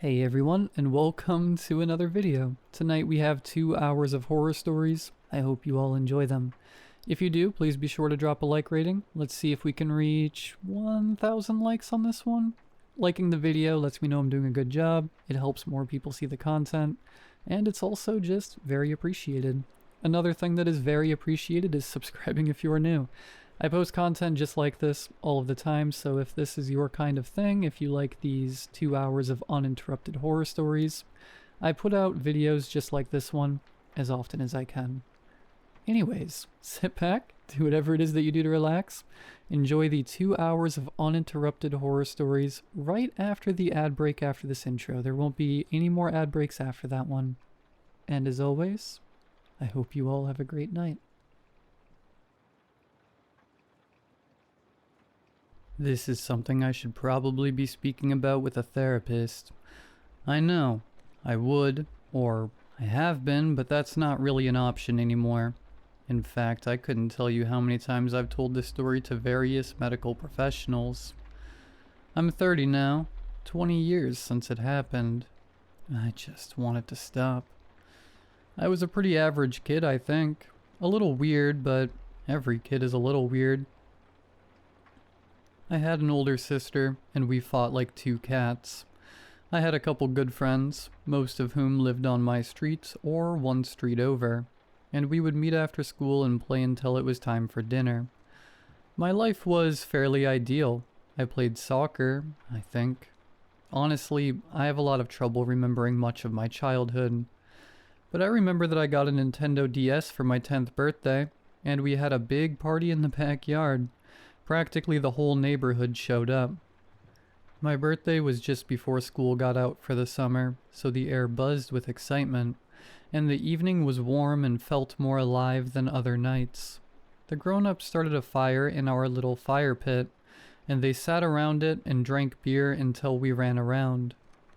Hey everyone, and welcome to another video. Tonight we have 2 hours of horror stories. I hope you all enjoy them. If you do, please be sure to drop a like rating. Let's see if we can reach 1,000 likes on this one. Liking the video lets me know I'm doing a good job, it helps more people see the content, and it's also just very appreciated. Another thing that is very appreciated is subscribing if you are new. I post content just like this all of the time, so if this is your kind of thing, if you like these 2 hours of uninterrupted horror stories, I put out videos just like this one as often as I can. Anyways, sit back, do whatever it is that you do to relax, enjoy the 2 hours of uninterrupted horror stories right after the ad break after this intro. There won't be any more ad breaks after that one. And as always, I hope you all have a great night. This is something I should probably be speaking about with a therapist. I know, I would, or I have been, but that's not really an option anymore. In fact, I couldn't tell you how many times I've told this story to various medical professionals. I'm 30 now, 20 years since it happened. I just want it to stop. I was a pretty average kid, I think. A little weird, but every kid is a little weird. I had an older sister, and we fought like two cats. I had a couple good friends, most of whom lived on my street or one street over, and we would meet after school and play until it was time for dinner. My life was fairly ideal. I played soccer, I think. Honestly, I have a lot of trouble remembering much of my childhood. But I remember that I got a Nintendo DS for my 10th birthday, and we had a big party in the backyard. Practically the whole neighborhood showed up. My birthday was just before school got out for the summer, so the air buzzed with excitement, and the evening was warm and felt more alive than other nights. The grown-ups started a fire in our little fire pit, and they sat around it and drank beer until we ran around.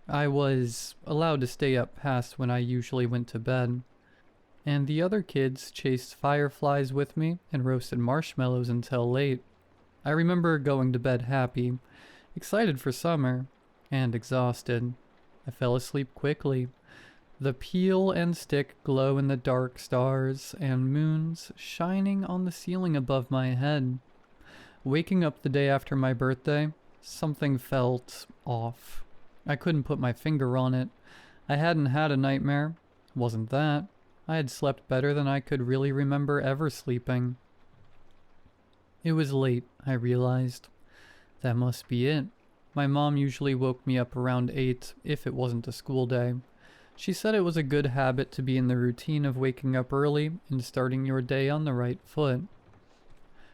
I was allowed to stay up past when I usually went to bed, and the other kids chased fireflies with me and roasted marshmallows until late. I remember going to bed happy, excited for summer, and exhausted. I fell asleep quickly. The peel and stick glow in the dark, stars and moons shining on the ceiling above my head. Waking up the day after my birthday, something felt off. I couldn't put my finger on it. I hadn't had a nightmare. It wasn't that. I had slept better than I could really remember ever sleeping. It was late, I realized. That must be it. My mom usually woke me up around 8 if it wasn't a school day. She said it was a good habit to be in the routine of waking up early and starting your day on the right foot.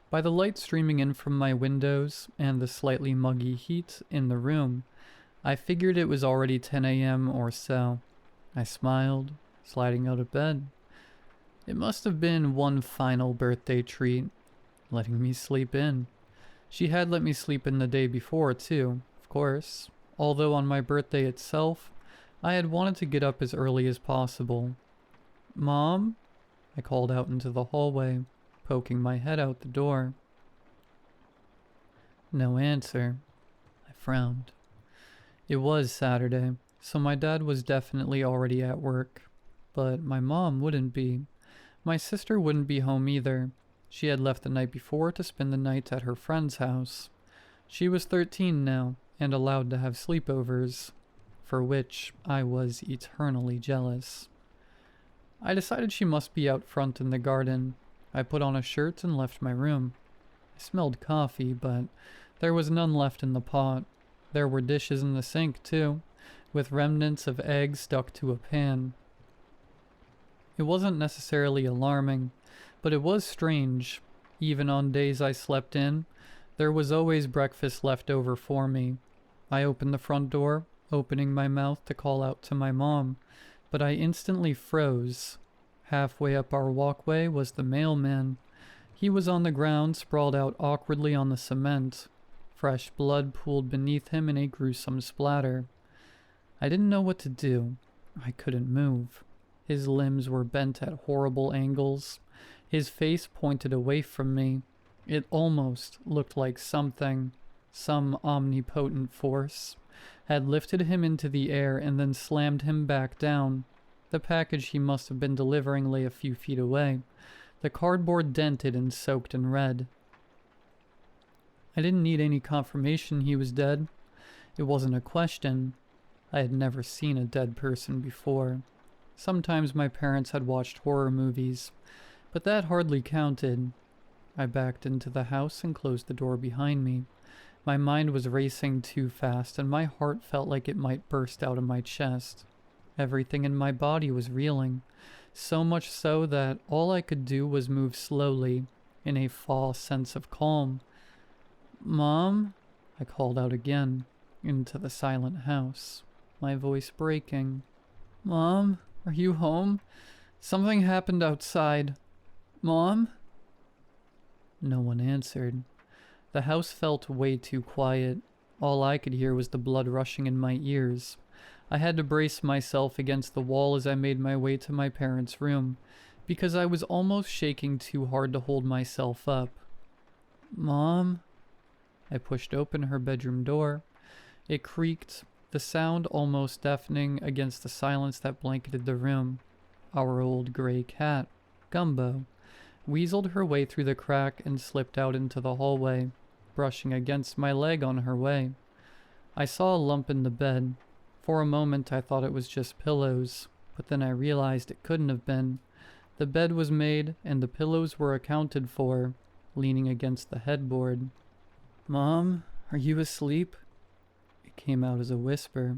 By the light streaming in from my windows and the slightly muggy heat in the room, I figured it was already 10 a.m. or so. I smiled, sliding out of bed. It must have been one final birthday treat, letting me sleep in. She had let me sleep in the day before too, of course, although on my birthday itself, I had wanted to get up as early as possible. "Mom?" I called out into the hallway, poking my head out the door. No answer. I frowned. It was Saturday, so my dad was definitely already at work, but my mom wouldn't be. My sister wouldn't be home either. She had left the night before to spend the night at her friend's house. She was 13 now, and allowed to have sleepovers, for which I was eternally jealous. I decided she must be out front in the garden. I put on a shirt and left my room. I smelled coffee, but there was none left in the pot. There were dishes in the sink, too, with remnants of eggs stuck to a pan. It wasn't necessarily alarming, but it was strange. Even on days I slept in, there was always breakfast left over for me. I opened the front door, opening my mouth to call out to my mom, but I instantly froze. Halfway up our walkway was the mailman. He was on the ground, sprawled out awkwardly on the cement. Fresh blood pooled beneath him in a gruesome splatter. I didn't know what to do. I couldn't move. His limbs were bent at horrible angles. His face pointed away from me. It almost looked like something, some omnipotent force, had lifted him into the air and then slammed him back down. The package he must have been delivering lay a few feet away, the cardboard dented and soaked in red. I didn't need any confirmation he was dead. It wasn't a question. I had never seen a dead person before. Sometimes my parents had watched horror movies, but that hardly counted. I backed into the house and closed the door behind me. My mind was racing too fast, and my heart felt like it might burst out of my chest. Everything in my body was reeling, so much so that all I could do was move slowly, in a false sense of calm. "Mom?" I called out again, into the silent house, my voice breaking. "Mom, are you home? Something happened outside. Mom?" No one answered. The house felt way too quiet. All I could hear was the blood rushing in my ears. I had to brace myself against the wall as I made my way to my parents' room, because I was almost shaking too hard to hold myself up. "Mom?" I pushed open her bedroom door. It creaked, the sound almost deafening against the silence that blanketed the room. Our old gray cat, Gumbo, weaseled her way through the crack and slipped out into the hallway, brushing against my leg on her way. I saw a lump in the bed. For a moment I thought it was just pillows, but then I realized it couldn't have been. The bed was made and the pillows were accounted for, leaning against the headboard. "Mom, are you asleep?" It came out as a whisper,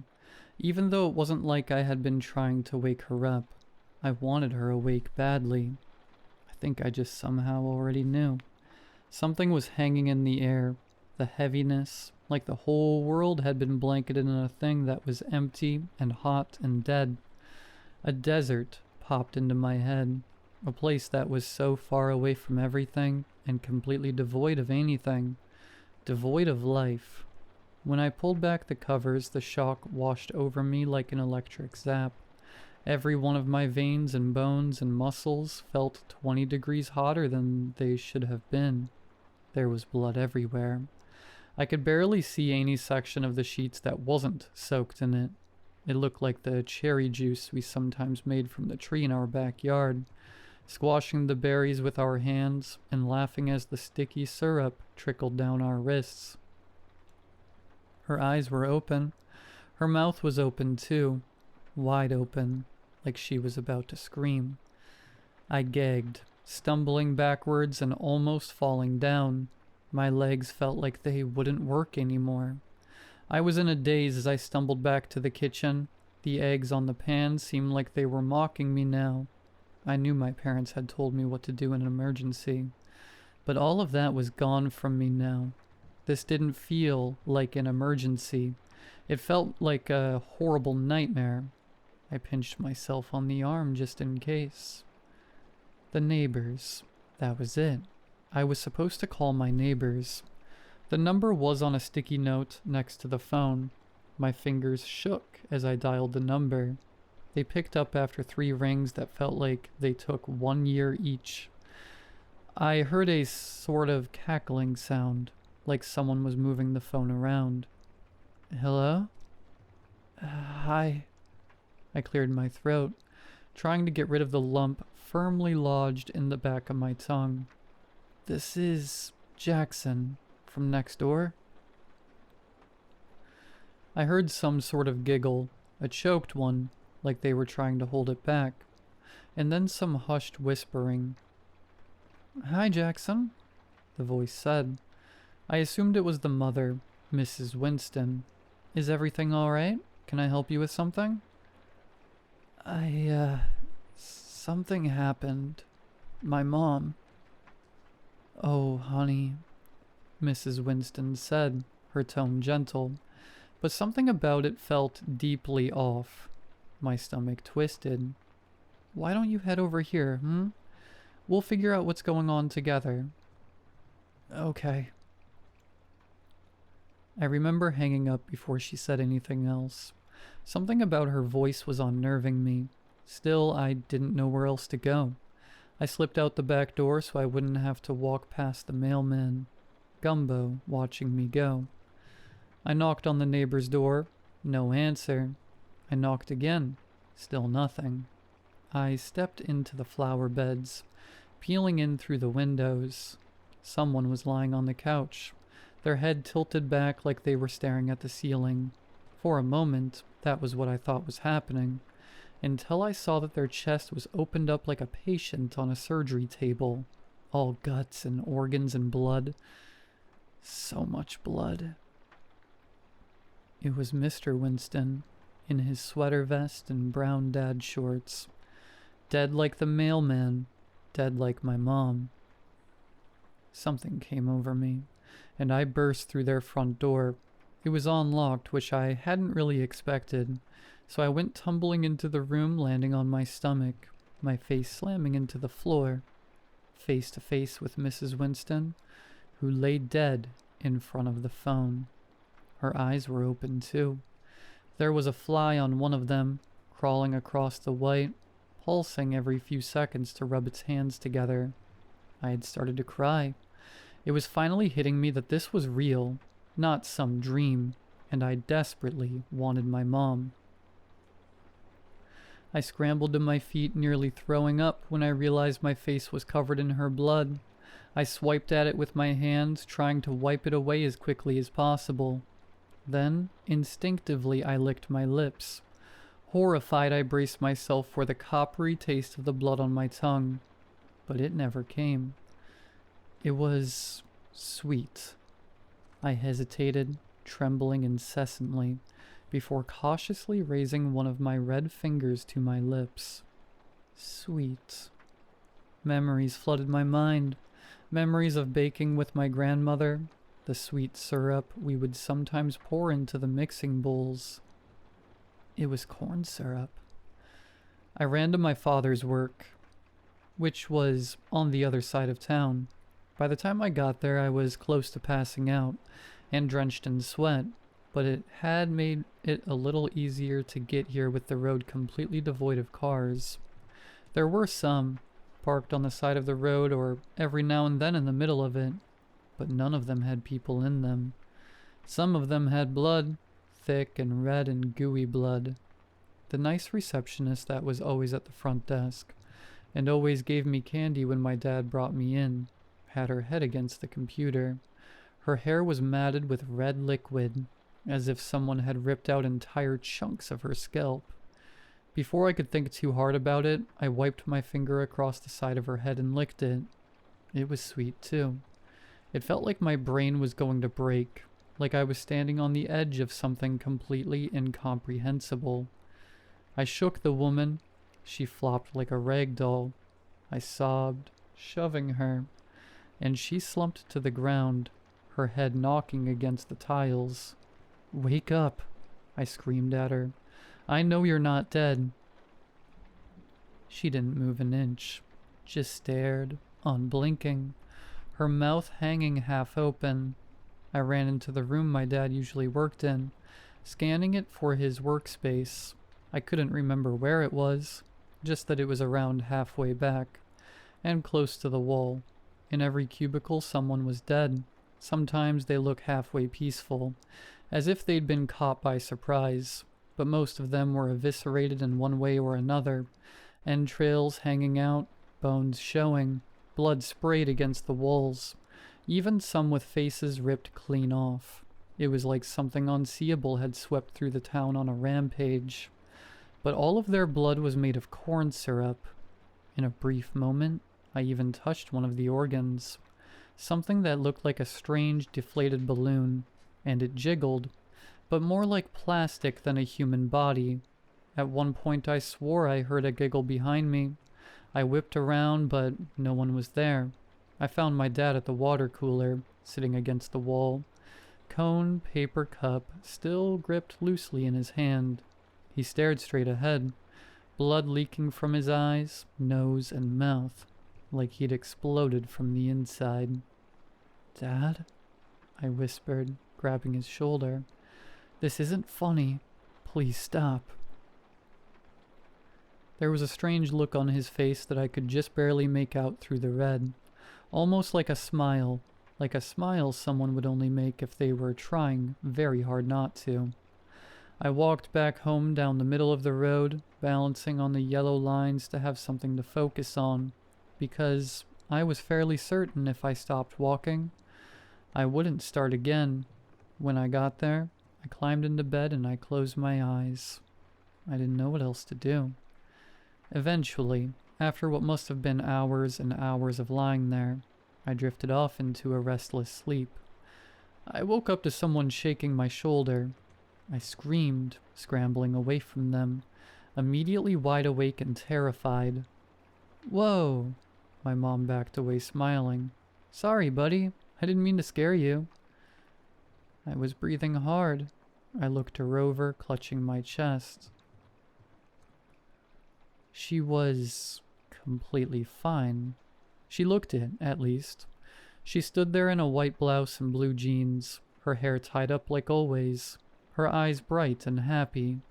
even though it wasn't like I had been trying to wake her up. I wanted her awake badly. I think I just somehow already knew. Something was hanging in the air, the heaviness, like the whole world had been blanketed in a thing that was empty and hot and dead. A desert popped into my head, a place that was so far away from everything and completely devoid of anything, devoid of life. When I pulled back the covers, the shock washed over me like an electric zap. Every one of my veins and bones and muscles felt 20 degrees hotter than they should have been. There was blood everywhere. I could barely see any section of the sheets that wasn't soaked in it. It looked like the cherry juice we sometimes made from the tree in our backyard, squashing the berries with our hands and laughing as the sticky syrup trickled down our wrists. Her eyes were open. Her mouth was open too, wide open, like she was about to scream. I gagged, stumbling backwards and almost falling down. My legs felt like they wouldn't work anymore. I was in a daze as I stumbled back to the kitchen. The eggs on the pan seemed like they were mocking me now. I knew my parents had told me what to do in an emergency, but all of that was gone from me now. This didn't feel like an emergency. It felt like a horrible nightmare. I pinched myself on the arm just in case. The neighbors. That was it. I was supposed to call my neighbors. The number was on a sticky note next to the phone. My fingers shook as I dialed the number. They picked up after 3 rings that felt like they took 1 year each. I heard a sort of cackling sound, like someone was moving the phone around. "Hello?" "Hi." I cleared my throat, trying to get rid of the lump firmly lodged in the back of my tongue. "This is Jackson from next door." I heard some sort of giggle, a choked one, like they were trying to hold it back, and then some hushed whispering. "Hi, Jackson," the voice said. I assumed it was the mother, Mrs. Winston. "Is everything all right? Can I help you with something?" Something happened. My mom." "Oh, honey," Mrs. Winston said, her tone gentle, but something about it felt deeply off. My stomach twisted. "Why don't you head over here, We'll figure out what's going on together." "Okay." I remember hanging up before she said anything else. Something about her voice was unnerving me. Still, I didn't know where else to go. I slipped out the back door so I wouldn't have to walk past the mailman, Gumbo, watching me go. I knocked on the neighbor's door. No answer. I knocked again. Still nothing. I stepped into the flower beds, peeling in through the windows. Someone was lying on the couch, their head tilted back like they were staring at the ceiling. For a moment, that was what I thought was happening, until I saw that their chest was opened up like a patient on a surgery table. All guts and organs and blood. So much blood. It was Mr. Winston, in his sweater vest and brown dad shorts. Dead like the mailman, dead like my mom. Something came over me, and I burst through their front door. It was unlocked, which I hadn't really expected, so I went tumbling into the room, landing on my stomach, my face slamming into the floor, face to face with Mrs. Winston, who lay dead in front of the phone. Her eyes were open too. There was a fly on one of them, crawling across the white, pulsing every few seconds to rub its hands together. I had started to cry. It was finally hitting me that this was real, not some dream, and I desperately wanted my mom. I scrambled to my feet, nearly throwing up when I realized my face was covered in her blood. I swiped at it with my hands, trying to wipe it away as quickly as possible. Then, instinctively, I licked my lips. Horrified, I braced myself for the coppery taste of the blood on my tongue. But it never came. It was sweet. I hesitated, trembling incessantly, before cautiously raising one of my red fingers to my lips. Sweet. Memories flooded my mind. Memories of baking with my grandmother, the sweet syrup we would sometimes pour into the mixing bowls. It was corn syrup. I ran to my father's work, which was on the other side of town. By the time I got there, I was close to passing out and drenched in sweat, but it had made it a little easier to get here with the road completely devoid of cars. There were some, parked on the side of the road or every now and then in the middle of it, but none of them had people in them. Some of them had blood, thick and red and gooey blood. The nice receptionist that was always at the front desk, and always gave me candy when my dad brought me in, had her head against the computer. Her hair was matted with red liquid, as if someone had ripped out entire chunks of her scalp. Before I could think too hard about it, I wiped my finger across the side of her head and licked it. It was sweet too. It felt like my brain was going to break, like I was standing on the edge of something completely incomprehensible. I shook the woman. She flopped like a rag doll. I sobbed, shoving her, and she slumped to the ground, her head knocking against the tiles. "Wake up," I screamed at her. "I know you're not dead." She didn't move an inch, just stared, unblinking, her mouth hanging half open. I ran into the room my dad usually worked in, scanning it for his workspace. I couldn't remember where it was, just that it was around halfway back, and close to the wall. In every cubicle someone was dead. Sometimes they look halfway peaceful, as if they'd been caught by surprise, but most of them were eviscerated in one way or another, entrails hanging out, bones showing, blood sprayed against the walls, even some with faces ripped clean off. It was like something unseeable had swept through the town on a rampage. But all of their blood was made of corn syrup. In a brief moment, I even touched one of the organs, something that looked like a strange, deflated balloon, and it jiggled, but more like plastic than a human body. At one point I swore I heard a giggle behind me. I whipped around, but no one was there. I found my dad at the water cooler, sitting against the wall, cone paper cup still gripped loosely in his hand. He stared straight ahead, blood leaking from his eyes, nose, and mouth, like he'd exploded from the inside. "Dad?" I whispered, grabbing his shoulder. "This isn't funny. Please stop." There was a strange look on his face that I could just barely make out through the red, almost like a smile someone would only make if they were trying very hard not to. I walked back home down the middle of the road, balancing on the yellow lines to have something to focus on, because I was fairly certain if I stopped walking, I wouldn't start again. When I got there, I climbed into bed and I closed my eyes. I didn't know what else to do. Eventually, after what must have been hours and hours of lying there, I drifted off into a restless sleep. I woke up to someone shaking my shoulder. I screamed, scrambling away from them, immediately wide awake and terrified. "Whoa!" My mom backed away smiling. "Sorry, buddy. I didn't mean to scare you." I was breathing hard. I looked her over, clutching my chest. She was completely fine. She looked it, at least. She stood there in a white blouse and blue jeans, her hair tied up like always, her eyes bright and happy.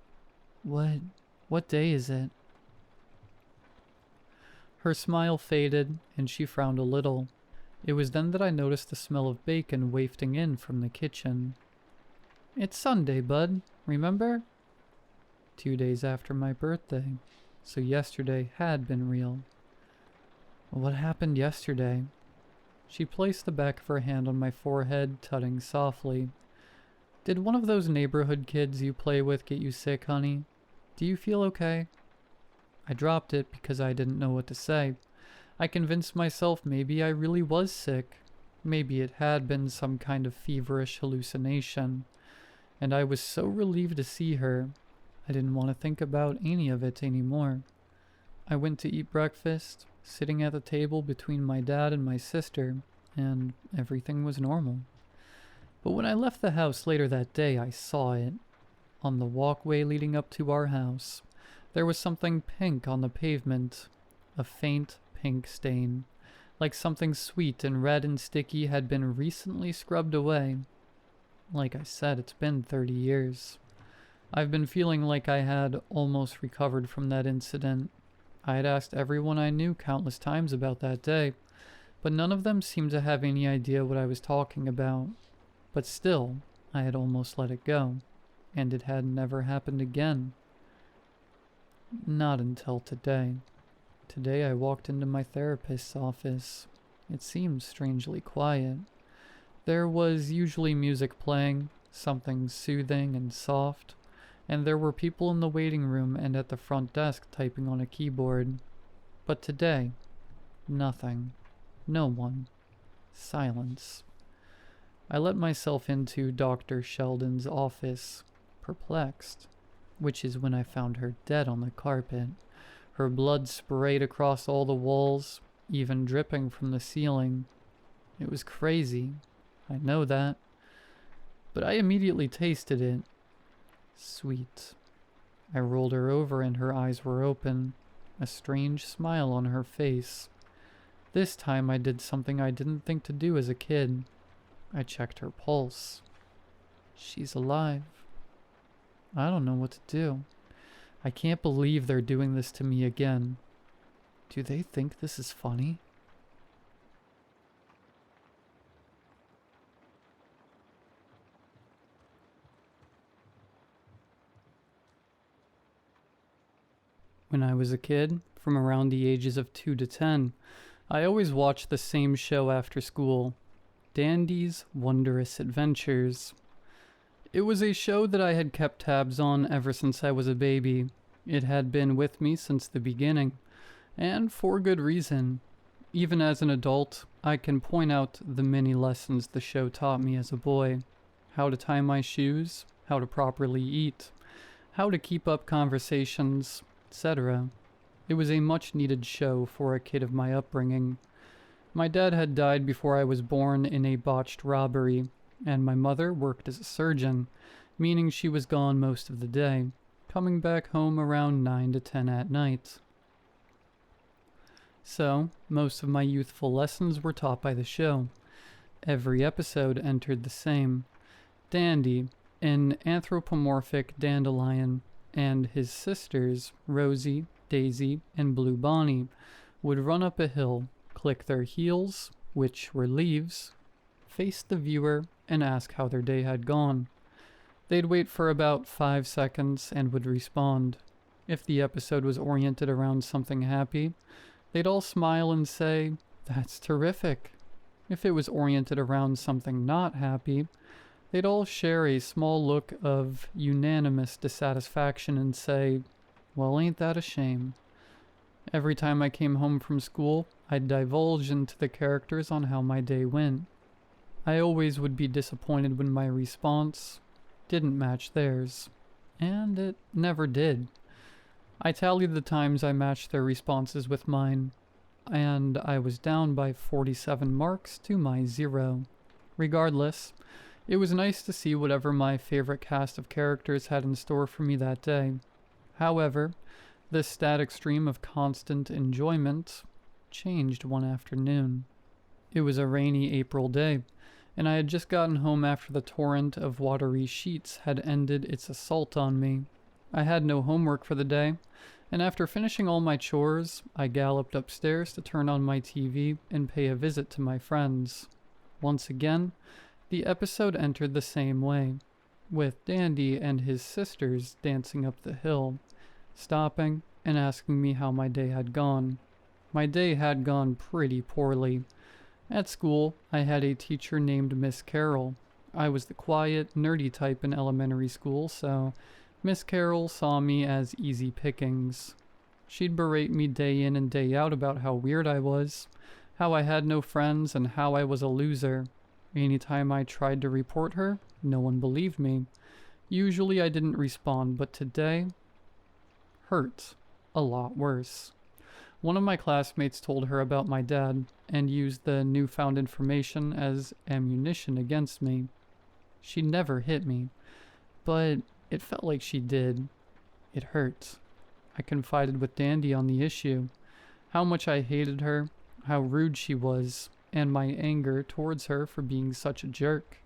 What day is it?" Her smile faded, and she frowned a little. It was then that I noticed the smell of bacon wafting in from the kitchen. "It's Sunday, bud. Remember?" 2 days after my birthday, so yesterday had been real. "What happened yesterday?" She placed the back of her hand on my forehead, tutting softly. "Did one of those neighborhood kids you play with get you sick, honey? Do you feel okay?" I dropped it because I didn't know what to say. I convinced myself maybe I really was sick. Maybe it had been some kind of feverish hallucination. And I was so relieved to see her, I didn't want to think about any of it anymore. I went to eat breakfast, sitting at the table between my dad and my sister, and everything was normal. But when I left the house later that day, I saw it. On the walkway leading up to our house, there was something pink on the pavement, a faint pink stain, like something sweet and red and sticky had been recently scrubbed away. Like I said, it's been 30 years. I've been feeling like I had almost recovered from that incident. I had asked everyone I knew countless times about that day, but none of them seemed to have any idea what I was talking about. But still, I had almost let it go, and it had never happened again. Not until today. Today I walked into my therapist's office. It seemed strangely quiet. There was usually music playing, something soothing and soft, and there were people in the waiting room and at the front desk typing on a keyboard. But today, nothing. No one. Silence. I let myself into Dr. Sheldon's office, perplexed, which is when I found her dead on the carpet. Her blood sprayed across all the walls, even dripping from the ceiling. It was crazy. I know that. But I immediately tasted it. Sweet. I rolled her over and her eyes were open, a strange smile on her face. This time I did something I didn't think to do as a kid. I checked her pulse. She's alive. I don't know what to do. I can't believe they're doing this to me again. Do they think this is funny? When I was a kid, from around the ages of 2 to 10, I always watched the same show after school, Dandy's Wondrous Adventures. It was a show that I had kept tabs on ever since I was a baby. It had been with me since the beginning, and for good reason. Even as an adult, I can point out the many lessons the show taught me as a boy. How to tie my shoes, how to properly eat, how to keep up conversations, etc. It was a much-needed show for a kid of my upbringing. My dad had died before I was born in a botched robbery, and my mother worked as a surgeon, meaning she was gone most of the day, coming back home around 9 to 10 at night. So, most of my youthful lessons were taught by the show. Every episode entered the same. Dandy, an anthropomorphic dandelion, and his sisters, Rosie, Daisy, and Blue Bonnie, would run up a hill, click their heels, which were leaves, face the viewer, and ask how their day had gone. They'd wait for about 5 seconds and would respond. If the episode was oriented around something happy, they'd all smile and say, "That's terrific." If it was oriented around something not happy, they'd all share a small look of unanimous dissatisfaction and say, "Well, ain't that a shame?" Every time I came home from school, I'd divulge into the characters on how my day went. I always would be disappointed when my response didn't match theirs, and it never did. I tallied the times I matched their responses with mine, and I was down by 47 marks to my 0. Regardless, it was nice to see whatever my favorite cast of characters had in store for me that day. However, this static stream of constant enjoyment changed one afternoon. It was a rainy April day, and I had just gotten home after the torrent of watery sheets had ended its assault on me. I had no homework for the day, and after finishing all my chores, I galloped upstairs to turn on my TV and pay a visit to my friends. Once again, the episode entered the same way, with Dandy and his sisters dancing up the hill, stopping and asking me how my day had gone. My day had gone pretty poorly. At school, I had a teacher named Miss Carroll. I was the quiet, nerdy type in elementary school, so Miss Carroll saw me as easy pickings. She'd berate me day in and day out about how weird I was, how I had no friends, and how I was a loser. Anytime I tried to report her, no one believed me. Usually I didn't respond, but today hurt a lot worse. One of my classmates told her about my dad and used the newfound information as ammunition against me. She never hit me, but it felt like she did. It hurt. I confided with Dandy on the issue, how much I hated her, how rude she was, and my anger towards her for being such a jerk.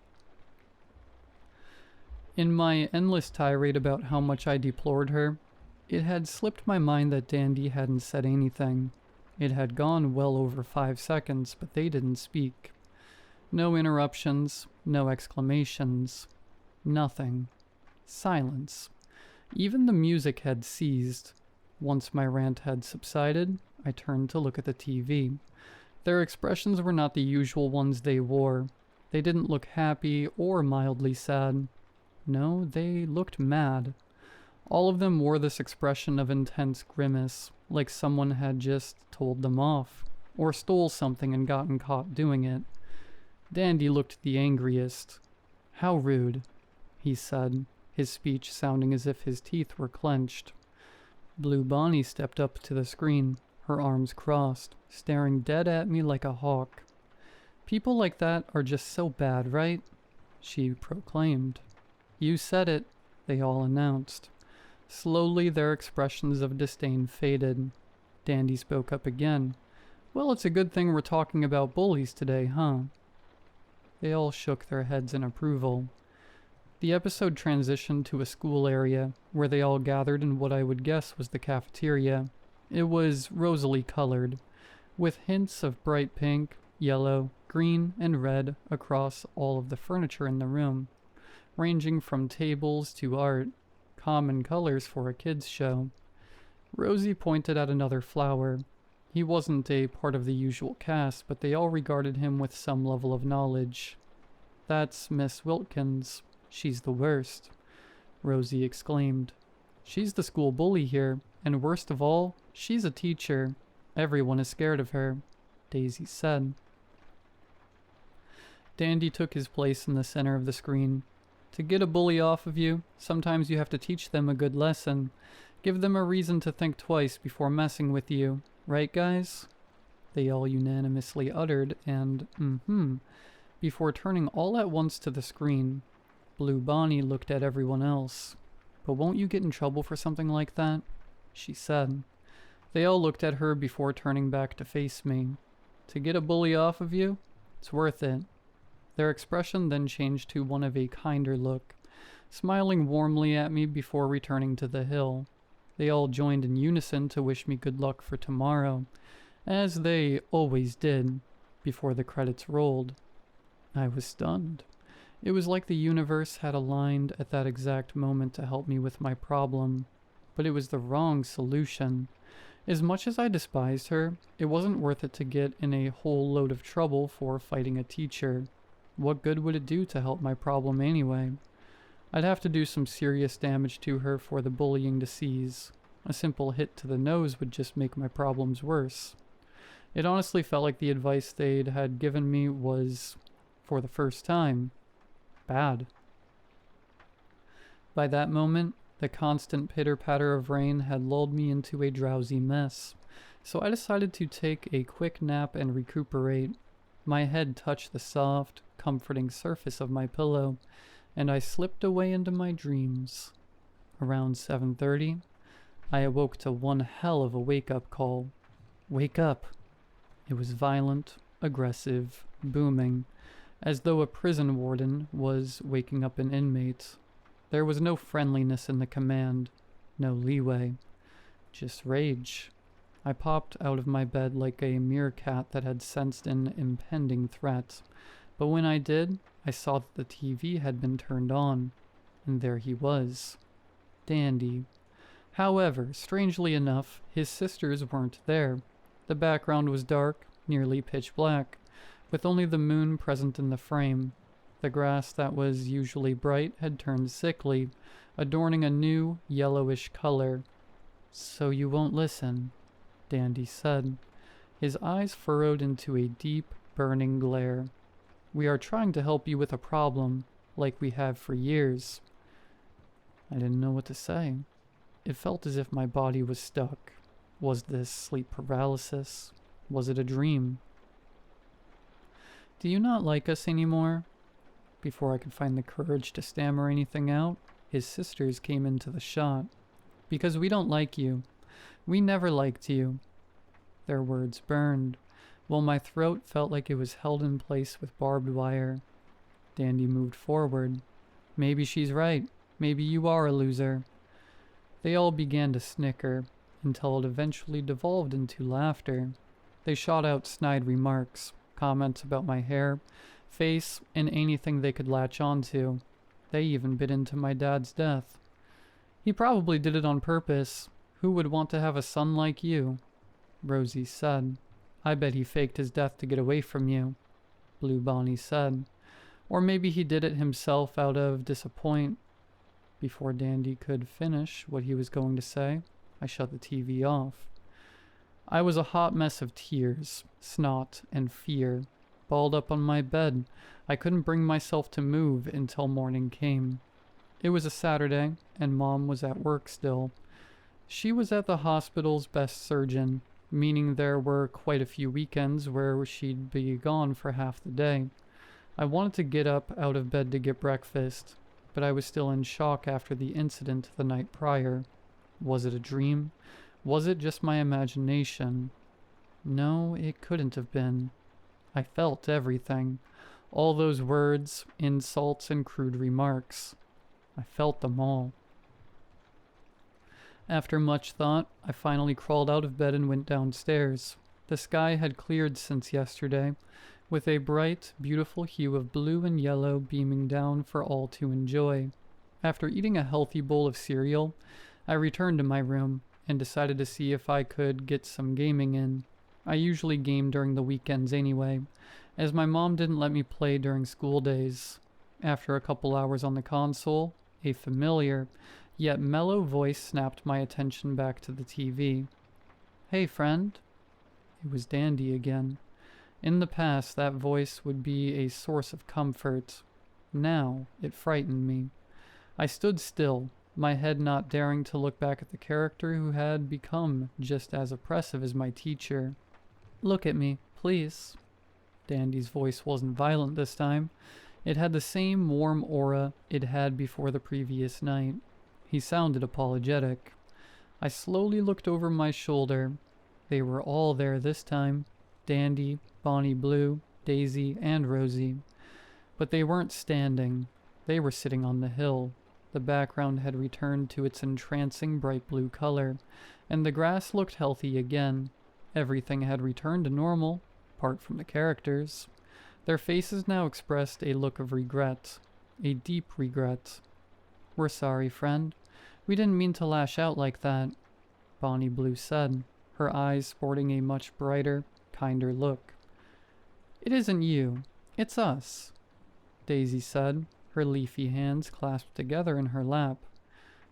In my endless tirade about how much I deplored her, it had slipped my mind that Dandy hadn't said anything. It had gone well over 5 seconds, but they didn't speak. No interruptions, no exclamations, nothing. Silence. Even the music had ceased. Once my rant had subsided, I turned to look at the TV. Their expressions were not the usual ones they wore. They didn't look happy or mildly sad. No, they looked mad. All of them wore this expression of intense grimace, like someone had just told them off, or stole something and gotten caught doing it. Dandy looked the angriest. "How rude," he said, his speech sounding as if his teeth were clenched. Blue Bonnie stepped up to the screen, her arms crossed, staring dead at me like a hawk. "People like that are just so bad, right?" she proclaimed. "You said it," they all announced. Slowly their expressions of disdain faded. Dandy spoke up again. "Well, it's a good thing we're talking about bullies today, huh?" They all shook their heads in approval. The episode transitioned to a school area, where they all gathered in what I would guess was the cafeteria. It was rosily colored, with hints of bright pink, yellow, green, and red across all of the furniture in the room, ranging from tables to art, common colors for a kids' show. Rosie pointed at another flower. He wasn't a part of the usual cast, but they all regarded him with some level of knowledge. "That's Miss Wilkins. She's the worst," Rosie exclaimed. "She's the school bully here, and worst of all, she's a teacher. Everyone is scared of her," Daisy said. Dandy took his place in the center of the screen. "To get a bully off of you, sometimes you have to teach them a good lesson. Give them a reason to think twice before messing with you. Right, guys?" They all unanimously uttered and before turning all at once to the screen. Blue Bonnie looked at everyone else. "But won't you get in trouble for something like that?" she said. They all looked at her before turning back to face me. "To get a bully off of you? It's worth it." Their expression then changed to one of a kinder look, smiling warmly at me before returning to the hill. They all joined in unison to wish me good luck for tomorrow, as they always did, before the credits rolled. I was stunned. It was like the universe had aligned at that exact moment to help me with my problem, but it was the wrong solution. As much as I despised her, it wasn't worth it to get in a whole load of trouble for fighting a teacher. What good would it do to help my problem anyway? I'd have to do some serious damage to her for the bullying to cease. A simple hit to the nose would just make my problems worse. It honestly felt like the advice they'd had given me was, for the first time, bad. By that moment, the constant pitter-patter of rain had lulled me into a drowsy mess, so I decided to take a quick nap and recuperate. My head touched the soft, comforting surface of my pillow, and I slipped away into my dreams. Around 7:30, I awoke to one hell of a wake-up call. Wake up! It was violent, aggressive, booming, as though a prison warden was waking up an inmate. There was no friendliness in the command, no leeway, just rage. I popped out of my bed like a meerkat that had sensed an impending threat, but when I did, I saw that the TV had been turned on, and there he was, Dandy. However, strangely enough, his sisters weren't there. The background was dark, nearly pitch black, with only the moon present in the frame. The grass that was usually bright had turned sickly, adorning a new, yellowish color. "So you won't listen," Dandy said. His eyes furrowed into a deep, burning glare. "We are trying to help you with a problem, like we have for years." I didn't know what to say. It felt as if my body was stuck. Was this sleep paralysis? Was it a dream? "Do you not like us anymore?" Before I could find the courage to stammer anything out, his sisters came into the shot. "Because we don't like you. We never liked you." Their words burned, while my throat felt like it was held in place with barbed wire. Dandy moved forward. "Maybe she's right. Maybe you are a loser." They all began to snicker, until it eventually devolved into laughter. They shot out snide remarks, comments about my hair, face, and anything they could latch onto. They even bit into my dad's death. "He probably did it on purpose. Who would want to have a son like you?" Rosie said. "I bet he faked his death to get away from you," Blue Bonnie said. "Or maybe he did it himself out of disappointment." Before Dandy could finish what he was going to say, I shut the TV off. I was a hot mess of tears, snot, and fear. Balled up on my bed, I couldn't bring myself to move until morning came. It was a Saturday, and Mom was at work still. She was at the hospital's best surgeon, meaning there were quite a few weekends where she'd be gone for half the day. I wanted to get up out of bed to get breakfast, but I was still in shock after the incident the night prior. Was it a dream? Was it just my imagination? No, it couldn't have been. I felt everything. All those words, insults, and crude remarks. I felt them all. After much thought, I finally crawled out of bed and went downstairs. The sky had cleared since yesterday, with a bright, beautiful hue of blue and yellow beaming down for all to enjoy. After eating a healthy bowl of cereal, I returned to my room and decided to see if I could get some gaming in. I usually game during the weekends anyway, as my mom didn't let me play during school days. After a couple hours on the console, a familiar, yet mellow voice snapped my attention back to the TV. "Hey, friend." It was Dandy again. In the past, that voice would be a source of comfort. Now, it frightened me. I stood still, my head not daring to look back at the character who had become just as oppressive as my teacher. "Look at me, please." Dandy's voice wasn't violent this time. It had the same warm aura it had before the previous night. He sounded apologetic. I slowly looked over my shoulder. They were all there this time. Dandy, Bonnie Blue, Daisy, and Rosie. But they weren't standing. They were sitting on the hill. The background had returned to its entrancing bright blue color, and the grass looked healthy again. Everything had returned to normal, apart from the characters. Their faces now expressed a look of regret, a deep regret. "We're sorry, friend. We didn't mean to lash out like that," Bonnie Blue said, her eyes sporting a much brighter, kinder look. "It isn't you. It's us," Daisy said, her leafy hands clasped together in her lap.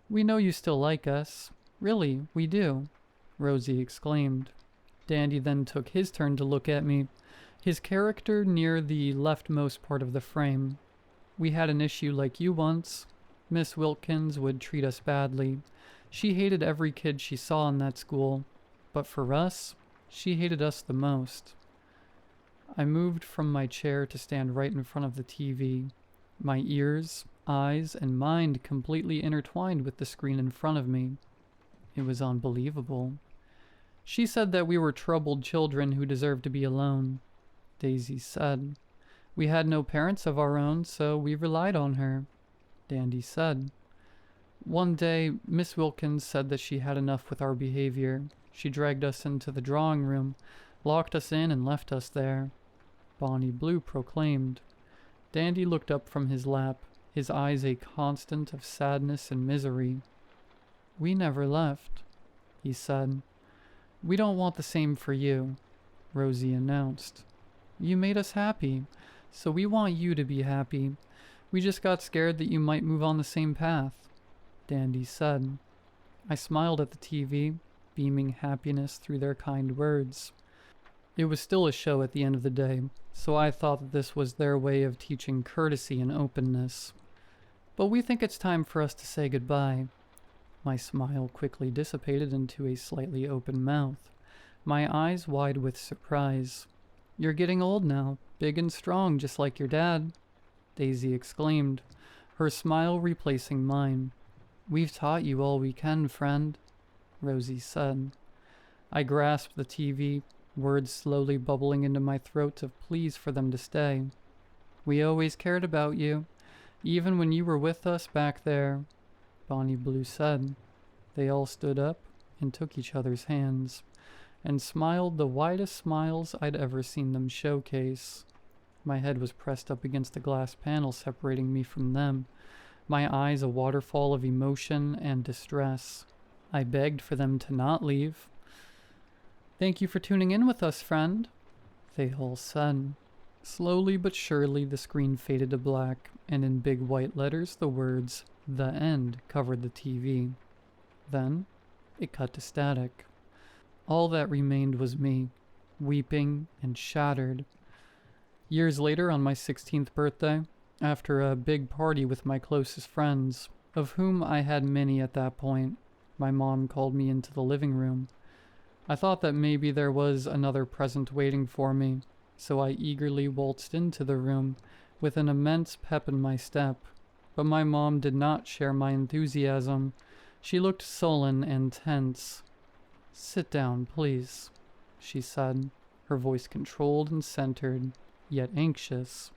"We know you still like us. Really, we do," Rosie exclaimed. Dandy then took his turn to look at me, his character near the leftmost part of the frame. "We had an issue like you once. Miss Wilkins would treat us badly. She hated every kid she saw in that school. But for us, she hated us the most." I moved from my chair to stand right in front of the TV, my ears, eyes, and mind completely intertwined with the screen in front of me. It was unbelievable. "She said that we were troubled children who deserved to be alone," Daisy said. "We had no parents of our own, so we relied on her," Dandy said. "One day, Miss Wilkins said that she had enough with our behavior. She dragged us into the drawing room, locked us in, and left us there," Bonnie Blue proclaimed. Dandy looked up from his lap, his eyes a constant of sadness and misery. "We never left," he said. "We don't want the same for you," Rosie announced. "You made us happy, so we want you to be happy. We just got scared that you might move on the same path," Dandy said. I smiled at the TV, beaming happiness through their kind words. It was still a show at the end of the day, so I thought that this was their way of teaching courtesy and openness. "But we think it's time for us to say goodbye." My smile quickly dissipated into a slightly open mouth, my eyes wide with surprise. "You're getting old now, big and strong, just like your dad," Daisy exclaimed, her smile replacing mine. "We've taught you all we can, friend," Rosie said. I grasped the TV, words slowly bubbling into my throat of pleas for them to stay. "We always cared about you, even when you were with us back there," Bonnie Blue said. They all stood up and took each other's hands, and smiled the widest smiles I'd ever seen them showcase. My head was pressed up against the glass panel separating me from them, my eyes a waterfall of emotion and distress. I begged for them to not leave. "Thank you for tuning in with us, friend," they all said. Slowly but surely the screen faded to black, and in big white letters the words, "The End," covered the TV. Then it cut to static. All that remained was me, weeping and shattered. Years later, on my 16th birthday, after a big party with my closest friends, of whom I had many at that point, my mom called me into the living room. I thought that maybe there was another present waiting for me, so I eagerly waltzed into the room with an immense pep in my step. But my mom did not share my enthusiasm. She looked sullen and tense. "Sit down, please," she said, her voice controlled and centered, yet anxious.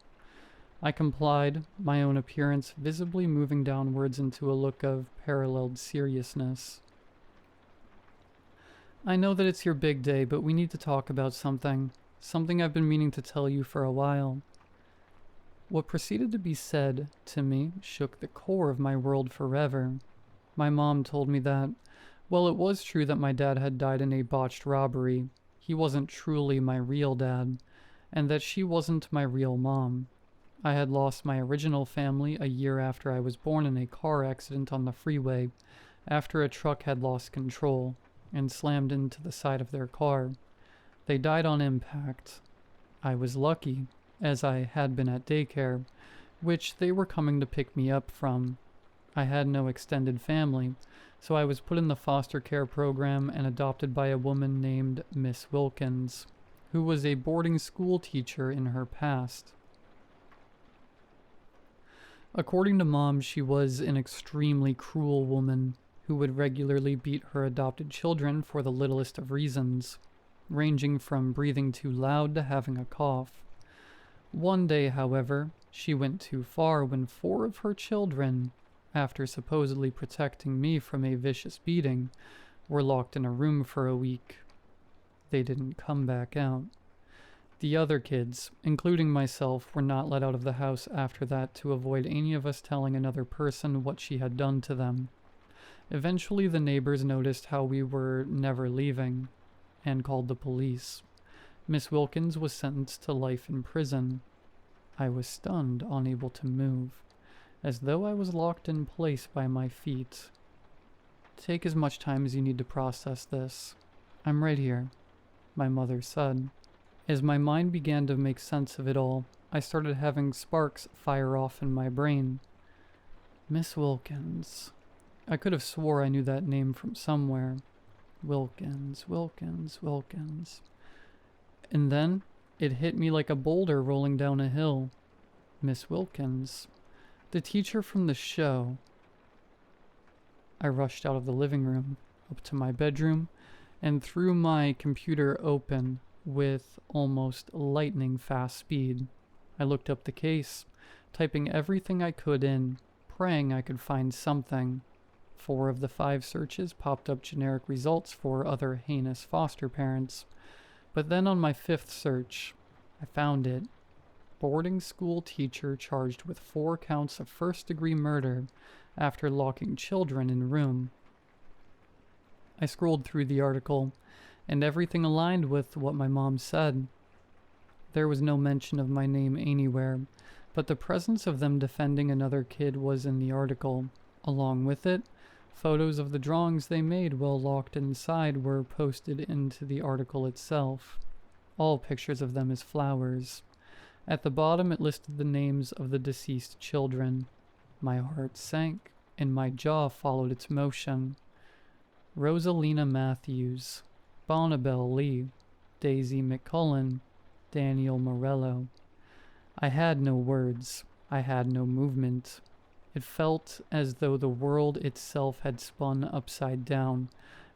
I complied, my own appearance visibly moving downwards into a look of paralleled seriousness. "I know that it's your big day, but we need to talk about something I've been meaning to tell you for a while." What proceeded to be said to me shook the core of my world forever. My mom told me that, well, it was true that my dad had died in a botched robbery. He wasn't truly my real dad, and that she wasn't my real mom. I had lost my original family a year after I was born in a car accident on the freeway, after a truck had lost control and slammed into the side of their car. They died on impact. I was lucky, as I had been at daycare, which they were coming to pick me up from. I had no extended family, so I was put in the foster care program and adopted by a woman named Miss Wilkins, who was a boarding school teacher in her past. According to Mom, she was an extremely cruel woman who would regularly beat her adopted children for the littlest of reasons, ranging from breathing too loud to having a cough. One day, however, she went too far when 4 of her children, after supposedly protecting me from a vicious beating, were locked in a room for a week. They didn't come back out. The other kids, including myself, were not let out of the house after that to avoid any of us telling another person what she had done to them. Eventually, the neighbors noticed how we were never leaving and called the police. Miss Wilkins was sentenced to life in prison. I was stunned, unable to move, as though I was locked in place by my feet. Take as much time as you need to process this. I'm right here, my mother said. As my mind began to make sense of it all, I started having sparks fire off in my brain. Miss Wilkins. I could have swore I knew that name from somewhere. Wilkins. And then it hit me like a boulder rolling down a hill. Miss Wilkins. The teacher from the show. I rushed out of the living room, up to my bedroom, and threw my computer open with almost lightning fast speed. I looked up the case, typing everything I could in, praying I could find something. 4 of the 5 searches popped up generic results for other heinous foster parents. But then on my 5th search, I found it. Boarding school teacher charged with 4 counts of first-degree murder after locking children in room. I scrolled through the article, and everything aligned with what my mom said. There was no mention of my name anywhere, but the presence of them defending another kid was in the article. Along with it, photos of the drawings they made while locked inside were posted into the article itself. All pictures of them as flowers. At the bottom it listed the names of the deceased children. My heart sank, and my jaw followed its motion. Rosalina Matthews, Bonnabelle Lee, Daisy McCullen, Daniel Morello. I had no words. I had no movement. It felt as though the world itself had spun upside down,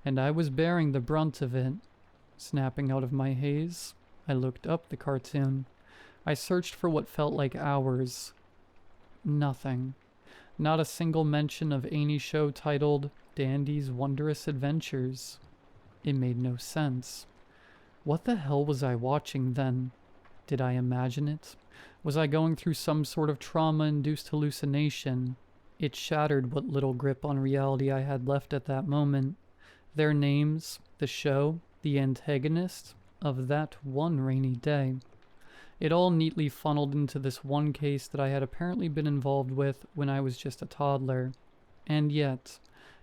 and I was bearing the brunt of it. Snapping out of my haze, I looked up the cartoon. I searched for what felt like hours. Nothing. Not a single mention of any show titled Dandy's Wondrous Adventures. It made no sense. What the hell was I watching then? Did I imagine it? Was I going through some sort of trauma-induced hallucination? It shattered what little grip on reality I had left at that moment. Their names, the show, the antagonist of that one rainy day. It all neatly funneled into this one case that I had apparently been involved with when I was just a toddler. And yet,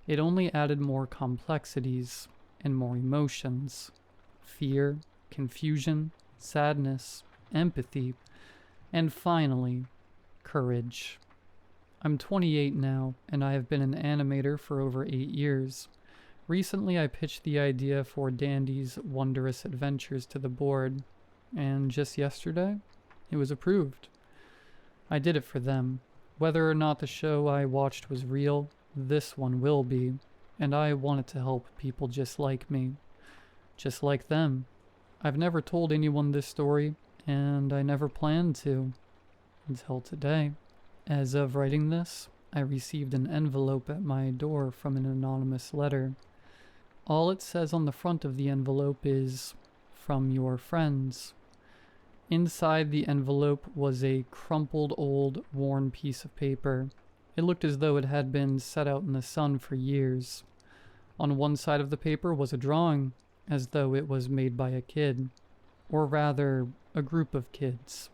it only added more complexities and more emotions. Fear, confusion, sadness, empathy, and finally, courage. I'm 28 now, and I have been an animator for over 8 years. Recently, I pitched the idea for Dandy's Wondrous Adventures to the board, and just yesterday, it was approved. I did it for them. Whether or not the show I watched was real, this one will be, and I wanted to help people just like me. Just like them. I've never told anyone this story, and I never planned to. Until today. As of writing this, I received an envelope at my door from an anonymous letter. All it says on the front of the envelope is, "From your friends." Inside the envelope was a crumpled old, worn piece of paper. It looked as though it had been set out in the sun for years. On one side of the paper was a drawing, as though it was made by a kid. Or rather, a group of kids,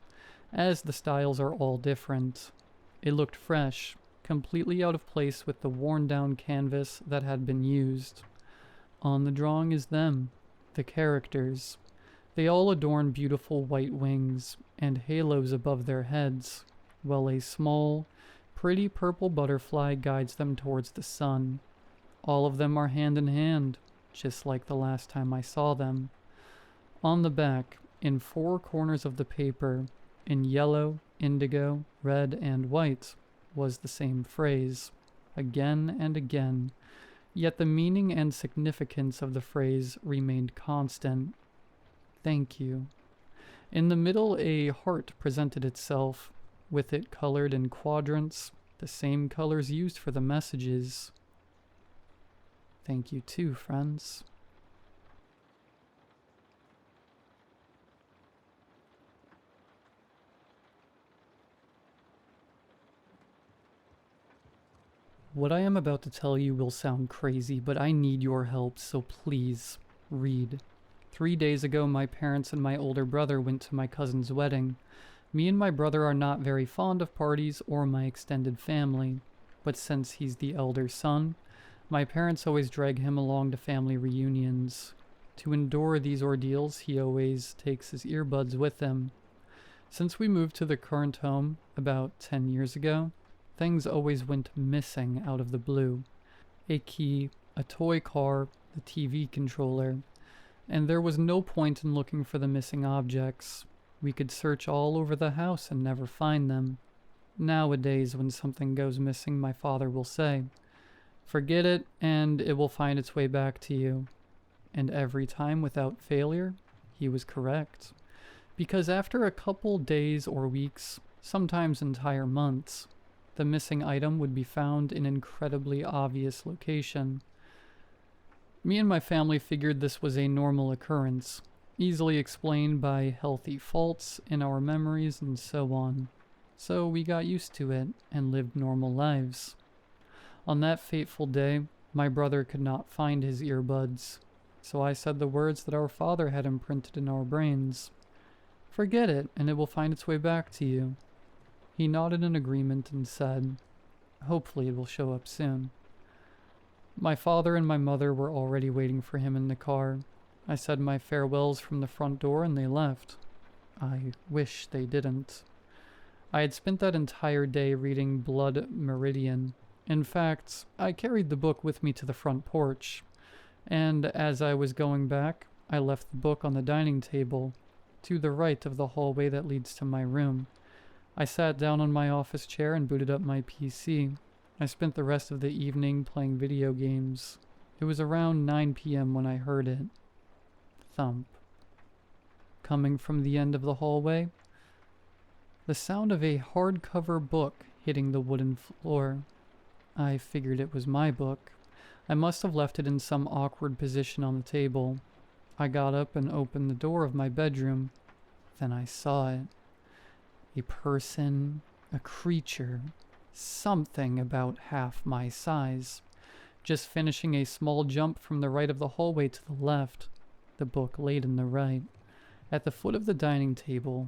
as the styles are all different. It looked fresh, completely out of place with the worn-down canvas that had been used. On the drawing is them, the characters. They all adorn beautiful white wings and halos above their heads, while a small, pretty purple butterfly guides them towards the sun. All of them are hand in hand, just like the last time I saw them. On the back, in 4 corners of the paper, in yellow, indigo, red, and white, was the same phrase, again and again, yet the meaning and significance of the phrase remained constant. Thank you. In the middle, a heart presented itself, with it colored in quadrants, the same colors used for the messages. Thank you too, friends. What I am about to tell you will sound crazy, but I need your help, so please, read. 3 days ago, my parents and my older brother went to my cousin's wedding. Me and my brother are not very fond of parties or my extended family, but since he's the elder son, my parents always drag him along to family reunions. To endure these ordeals, he always takes his earbuds with him. Since we moved to the current home about 10 years ago, things always went missing out of the blue. A key, a toy car, the TV controller, and there was no point in looking for the missing objects. We could search all over the house and never find them. Nowadays, when something goes missing, my father will say, "Forget it, and it will find its way back to you." And every time, without failure, he was correct. Because after a couple days or weeks, sometimes entire months, the missing item would be found in an incredibly obvious location. Me and my family figured this was a normal occurrence, easily explained by healthy faults in our memories and so on. So we got used to it and lived normal lives. On that fateful day, my brother could not find his earbuds, so I said the words that our father had imprinted in our brains. "Forget it, and it will find its way back to you." He nodded in agreement and said, "Hopefully it will show up soon." My father and my mother were already waiting for him in the car. I said my farewells from the front door and they left. I wish they didn't. I had spent that entire day reading Blood Meridian. In fact, I carried the book with me to the front porch, and as I was going back, I left the book on the dining table, to the right of the hallway that leads to my room. I sat down on my office chair and booted up my PC. I spent the rest of the evening playing video games. It was around 9 p.m. when I heard it. Thump. Coming from the end of the hallway, the sound of a hardcover book hitting the wooden floor. I figured it was my book. I must have left it in some awkward position on the table. I got up and opened the door of my bedroom. Then I saw it. A person, a creature, something about half my size. Just finishing a small jump from the right of the hallway to the left, the book laid in the right. At the foot of the dining table,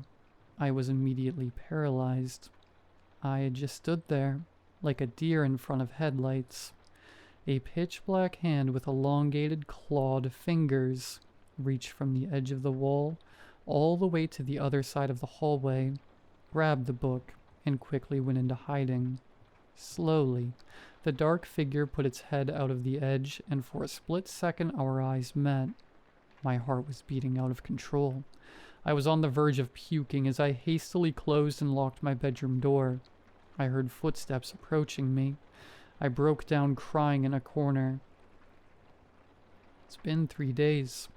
I was immediately paralyzed. I had just stood there, like a deer in front of headlights. A pitch-black hand with elongated, clawed fingers reached from the edge of the wall all the way to the other side of the hallway, grabbed the book, and quickly went into hiding. Slowly, the dark figure put its head out of the edge, and for a split second our eyes met. My heart was beating out of control. I was on the verge of puking as I hastily closed and locked my bedroom door. I heard footsteps approaching me. I broke down crying in a corner. It's been 3 days.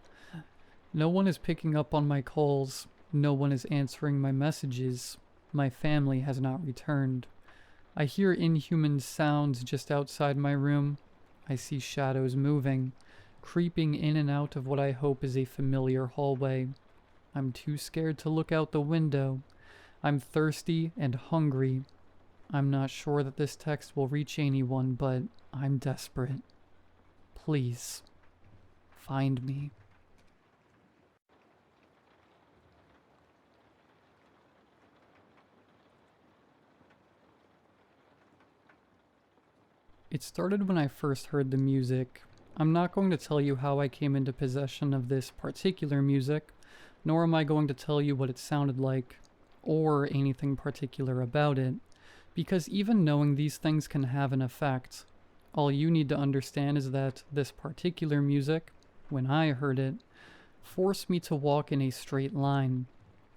No one is picking up on my calls. No one is answering my messages. My family has not returned. I hear inhuman sounds just outside my room. I see shadows moving, creeping in and out of what I hope is a familiar hallway. I'm too scared to look out the window. I'm thirsty and hungry. I'm not sure that this text will reach anyone, but I'm desperate. Please, find me. It started when I first heard the music. I'm not going to tell you how I came into possession of this particular music, nor am I going to tell you what it sounded like, or anything particular about it, because even knowing these things can have an effect. All you need to understand is that this particular music, when I heard it, forced me to walk in a straight line.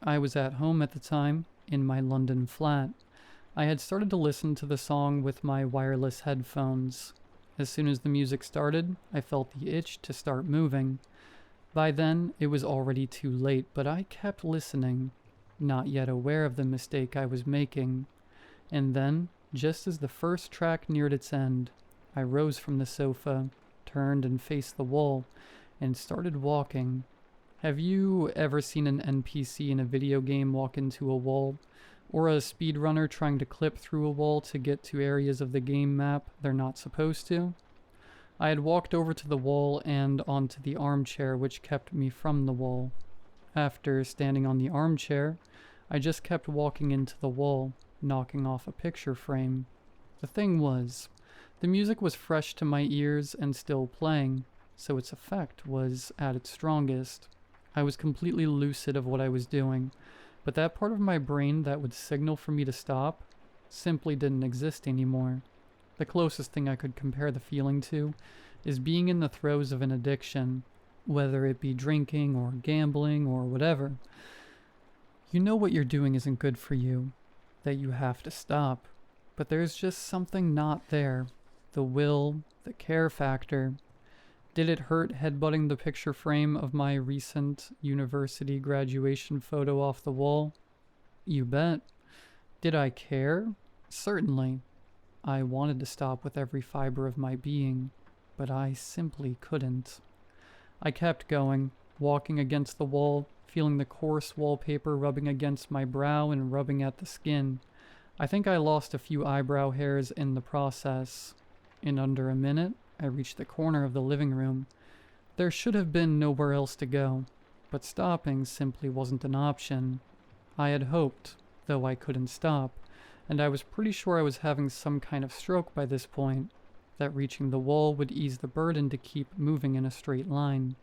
I was at home at the time, in my London flat. I had started to listen to the song with my wireless headphones. As soon as the music started, I felt the itch to start moving. By then, it was already too late, but I kept listening, not yet aware of the mistake I was making. And then, just as the first track neared its end, I rose from the sofa, turned and faced the wall, and started walking. Have you ever seen an NPC in a video game walk into a wall? or a speedrunner trying to clip through a wall to get to areas of the game map they're not supposed to. I had walked over to the wall and onto the armchair, which kept me from the wall. After standing on the armchair, I just kept walking into the wall, knocking off a picture frame. The thing was, the music was fresh to my ears and still playing, so its effect was at its strongest. I was completely lucid of what I was doing, but that part of my brain that would signal for me to stop simply didn't exist anymore. The closest thing I could compare the feeling to is being in the throes of an addiction, whether it be drinking or gambling or whatever. You know what you're doing isn't good for you, that you have to stop, but there's just something not there. The will, the care factor. Did it hurt headbutting the picture frame of my recent university graduation photo off the wall? You bet. Did I care? Certainly. I wanted to stop with every fiber of my being, but I simply couldn't. I kept going, walking against the wall, feeling the coarse wallpaper rubbing against my brow and rubbing at the skin. I think I lost a few eyebrow hairs in the process. In under a minute, I reached the corner of the living room. There should have been nowhere else to go, but stopping simply wasn't an option. I had hoped, though I couldn't stop, and I was pretty sure I was having some kind of stroke by this point, that reaching the wall would ease the burden to keep moving in a straight line.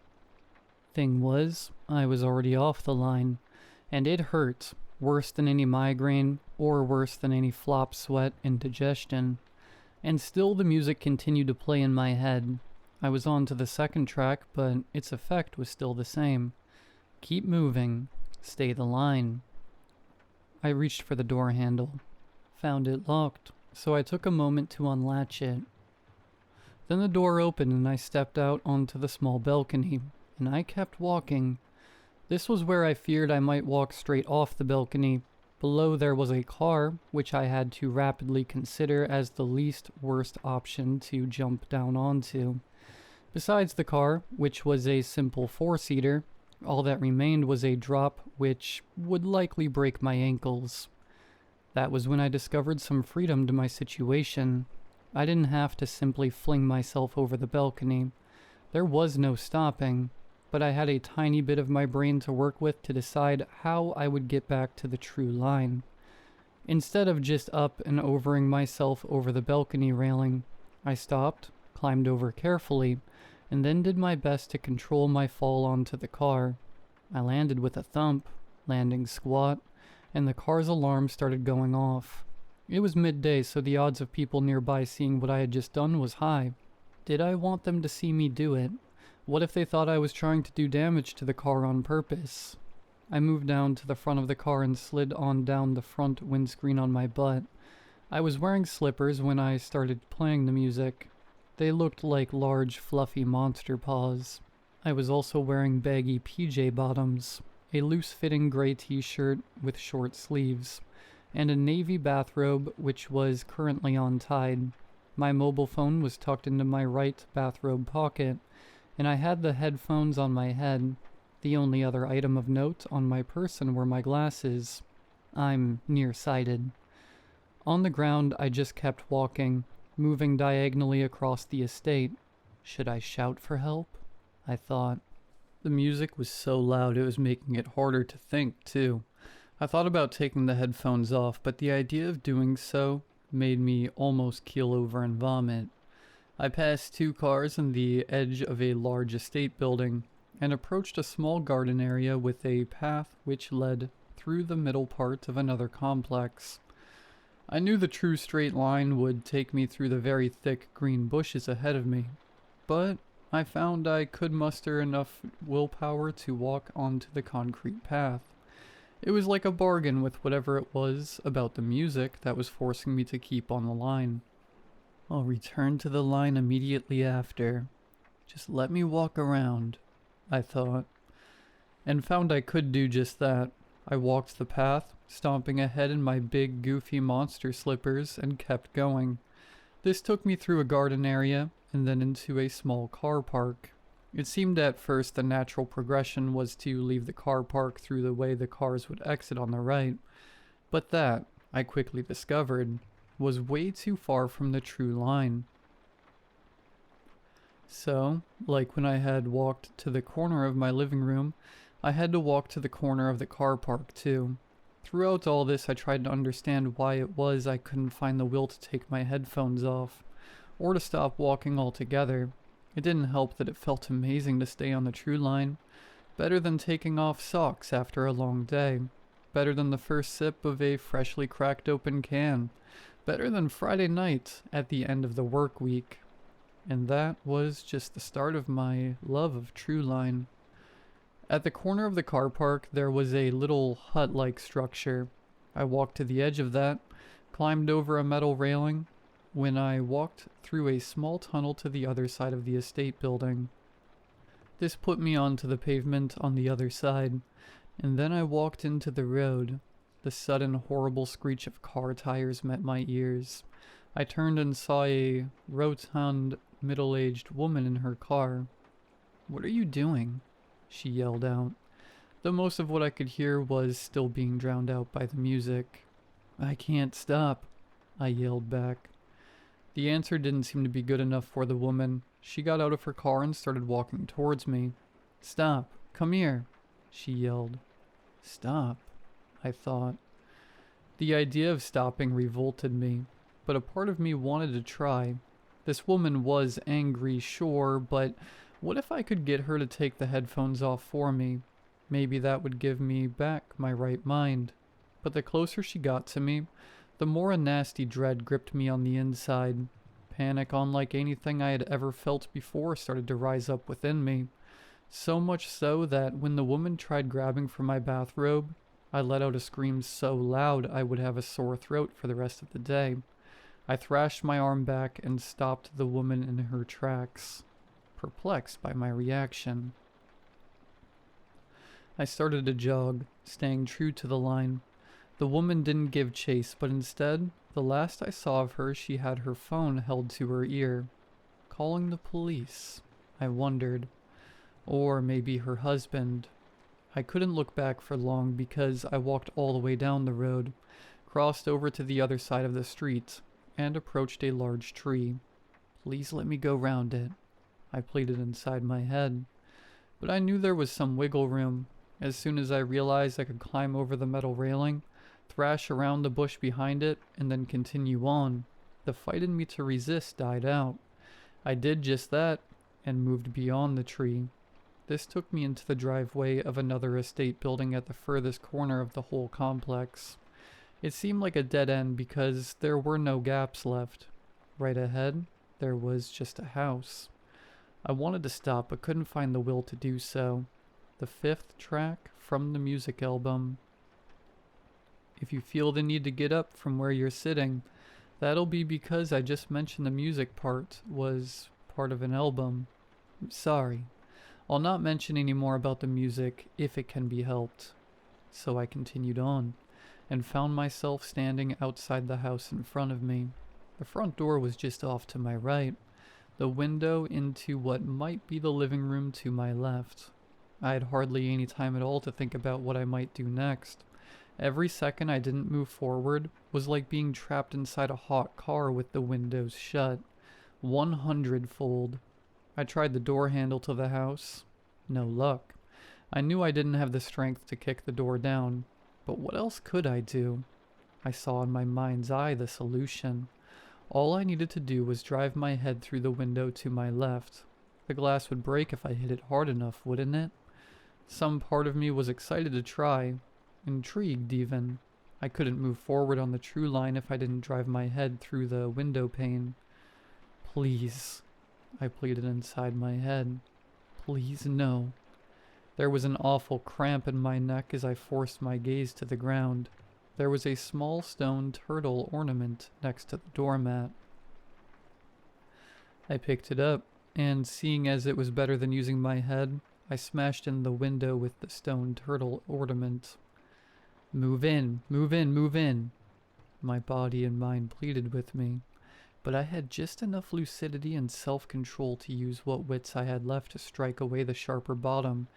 Thing was, I was already off the line, and it hurt, worse than any migraine, or worse than any flop sweat indigestion. And still the music continued to play in my head. I was on to the second track, but its effect was still the same. Keep moving. Stay the line. I reached for the door handle. Found it locked, so I took a moment to unlatch it. Then the door opened and I stepped out onto the small balcony, and I kept walking. This was where I feared I might walk straight off the balcony. Below there was a car, which I had to rapidly consider as the least worst option to jump down onto. Besides the car, which was a simple four-seater, all that remained was a drop which would likely break my ankles. That was when I discovered some freedom to my situation. I didn't have to simply fling myself over the balcony. There was no stopping, but I had a tiny bit of my brain to work with to decide how I would get back to the true line. Instead of just up and overing myself over the balcony railing, I stopped, climbed over carefully, and then did my best to control my fall onto the car. I landed with a thump, landing squat, and the car's alarm started going off. It was midday, so the odds of people nearby seeing what I had just done was high. Did I want them to see me do it? What if they thought I was trying to do damage to the car on purpose? I moved down to the front of the car and slid on down the front windscreen on my butt. I was wearing slippers when I started playing the music. They looked like large, fluffy monster paws. I was also wearing baggy PJ bottoms, a loose-fitting gray t-shirt with short sleeves, and a navy bathrobe which was currently untied. My mobile phone was tucked into my right bathrobe pocket, and I had the headphones on my head. The only other item of note on my person were my glasses. I'm nearsighted. On the ground, I just kept walking, moving diagonally across the estate. Should I shout for help? I thought. The music was so loud it was making it harder to think, too. I thought about taking the headphones off, but the idea of doing so made me almost keel over and vomit. I passed 2 cars on the edge of a large estate building, and approached a small garden area with a path which led through the middle part of another complex. I knew the true straight line would take me through the very thick green bushes ahead of me, but I found I could muster enough willpower to walk onto the concrete path. It was like a bargain with whatever it was about the music that was forcing me to keep on the line. I'll return to the line immediately after. Just let me walk around, I thought, and found I could do just that. I walked the path, stomping ahead in my big goofy monster slippers, and kept going. This took me through a garden area, and then into a small car park. It seemed at first the natural progression was to leave the car park through the way the cars would exit on the right. But that, I quickly discovered, was way too far from the true line. So, like when I had walked to the corner of my living room, I had to walk to the corner of the car park too. Throughout all this, I tried to understand why it was I couldn't find the will to take my headphones off, or to stop walking altogether. It didn't help that it felt amazing to stay on the true line. Better than taking off socks after a long day. Better than the first sip of a freshly cracked open can. Better than Friday night at the end of the work week. And that was just the start of my love of true line. At the corner of the car park, there was a little hut-like structure. I walked to the edge of that, climbed over a metal railing, when I walked through a small tunnel to the other side of the estate building. This put me onto the pavement on the other side, and then I walked into the road. The sudden horrible screech of car tires met my ears. I turned and saw a rotund, middle-aged woman in her car. "What are you doing?" she yelled out. Though most of what I could hear was still being drowned out by the music. "I can't stop," I yelled back. The answer didn't seem to be good enough for the woman. She got out of her car and started walking towards me. "Stop, come here," she yelled. Stop, I thought. The idea of stopping revolted me, but a part of me wanted to try. This woman was angry, sure, but what if I could get her to take the headphones off for me? Maybe that would give me back my right mind. But the closer she got to me, the more a nasty dread gripped me on the inside. Panic, unlike anything I had ever felt before, started to rise up within me. So much so that when the woman tried grabbing for my bathrobe, I let out a scream so loud I would have a sore throat for the rest of the day. I thrashed my arm back and stopped the woman in her tracks, perplexed by my reaction. I started to jog, staying true to the line. The woman didn't give chase, but instead, the last I saw of her, she had her phone held to her ear. Calling the police, I wondered. Or maybe her husband. I couldn't look back for long because I walked all the way down the road, crossed over to the other side of the street, and approached a large tree. "Please let me go round it," I pleaded inside my head. But I knew there was some wiggle room. As soon as I realized I could climb over the metal railing, thrash around the bush behind it, and then continue on, the fight in me to resist died out. I did just that, and moved beyond the tree. This took me into the driveway of another estate building at the furthest corner of the whole complex. It seemed like a dead end because there were no gaps left. Right ahead, there was just a house. I wanted to stop but couldn't find the will to do so. The fifth track from the music album. If you feel the need to get up from where you're sitting, that'll be because I just mentioned the music part was part of an album. Sorry. I'll not mention any more about the music if it can be helped. So I continued on, and found myself standing outside the house in front of me. The front door was just off to my right, the window into what might be the living room to my left. I had hardly any time at all to think about what I might do next. Every second I didn't move forward was like being trapped inside a hot car with the windows shut. 100-fold. I tried the door handle to the house. No luck. I knew I didn't have the strength to kick the door down, but what else could I do? I saw in my mind's eye the solution. All I needed to do was drive my head through the window to my left. The glass would break if I hit it hard enough, wouldn't it? Some part of me was excited to try, intrigued even. I couldn't move forward on the true line if I didn't drive my head through the window pane. "Please," I pleaded inside my head. "Please, no." There was an awful cramp in my neck as I forced my gaze to the ground. There was a small stone turtle ornament next to the doormat. I picked it up, and seeing as it was better than using my head, I smashed in the window with the stone turtle ornament. "Move in, move in, move in," my body and mind pleaded with me. But I had just enough lucidity and self-control to use what wits I had left to strike away the sharper bottom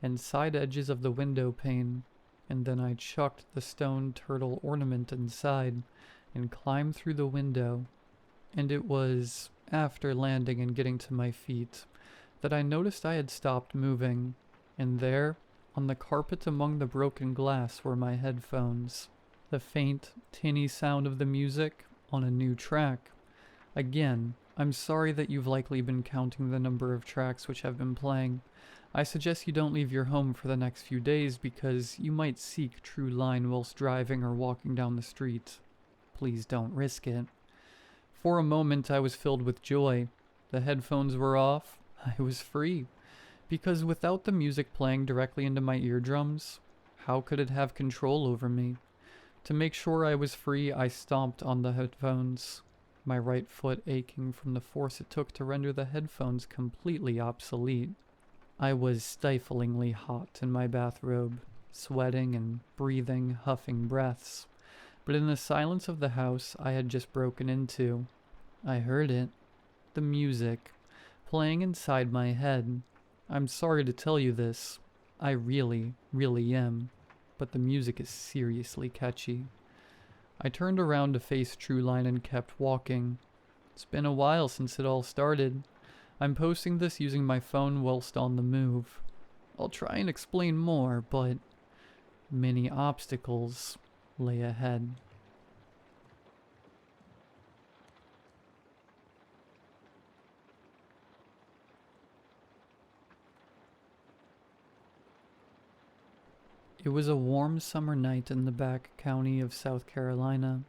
and side edges of the window pane. and then I chucked the stone turtle ornament inside and climbed through the window. And it was after landing and getting to my feet that I noticed I had stopped moving, and there, on the carpet among the broken glass, were my headphones. The faint, tinny sound of the music on a new track. Again, I'm sorry that you've likely been counting the number of tracks which have been playing. I suggest you don't leave your home for the next few days because you might seek true line whilst driving or walking down the street. Please don't risk it. For a moment I was filled with joy. The headphones were off. I was free. Because without the music playing directly into my eardrums, how could it have control over me? To make sure I was free, I stomped on the headphones, my right foot aching from the force it took to render the headphones completely obsolete. I was stiflingly hot in my bathrobe, sweating and breathing, huffing breaths. But in the silence of the house I had just broken into, I heard it. The music, playing inside my head. I'm sorry to tell you this. I really, really am. But the music is seriously catchy. I turned around to face Trueline and kept walking. It's been a while since it all started. I'm posting this using my phone whilst on the move. I'll try and explain more, but many obstacles lay ahead. It was a warm summer night in the back county of South Carolina.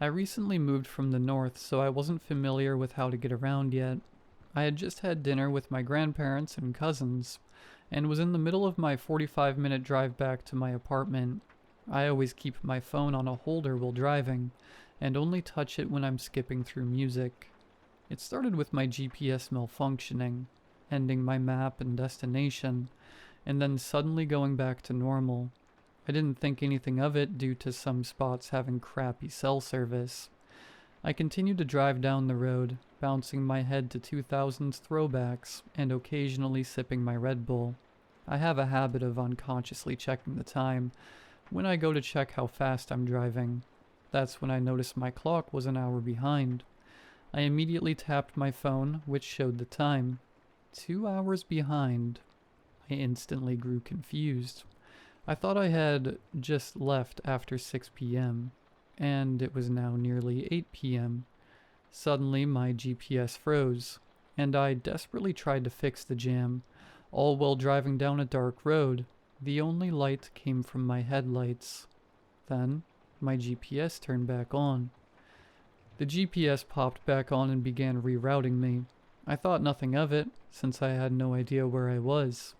I recently moved from the north, so I wasn't familiar with how to get around yet. I had just had dinner with my grandparents and cousins, and was in the middle of my 45-minute drive back to my apartment. I always keep my phone on a holder while driving, and only touch it when I'm skipping through music. It started with my GPS malfunctioning, ending my map and destination, and then suddenly going back to normal. I didn't think anything of it due to some spots having crappy cell service. I continued to drive down the road, bouncing my head to 2000s throwbacks and occasionally sipping my Red Bull. I have a habit of unconsciously checking the time when I go to check how fast I'm driving. That's when I noticed my clock was an hour behind. I immediately tapped my phone, which showed the time. 2 hours behind. I instantly grew confused. I thought I had just left after 6 p.m., and it was now nearly 8 p.m. Suddenly my GPS froze, and I desperately tried to fix the jam, all while driving down a dark road. The only light came from my headlights. Then my GPS turned back on. The GPS popped back on and began rerouting me. I thought nothing of it, since I had no idea where I was.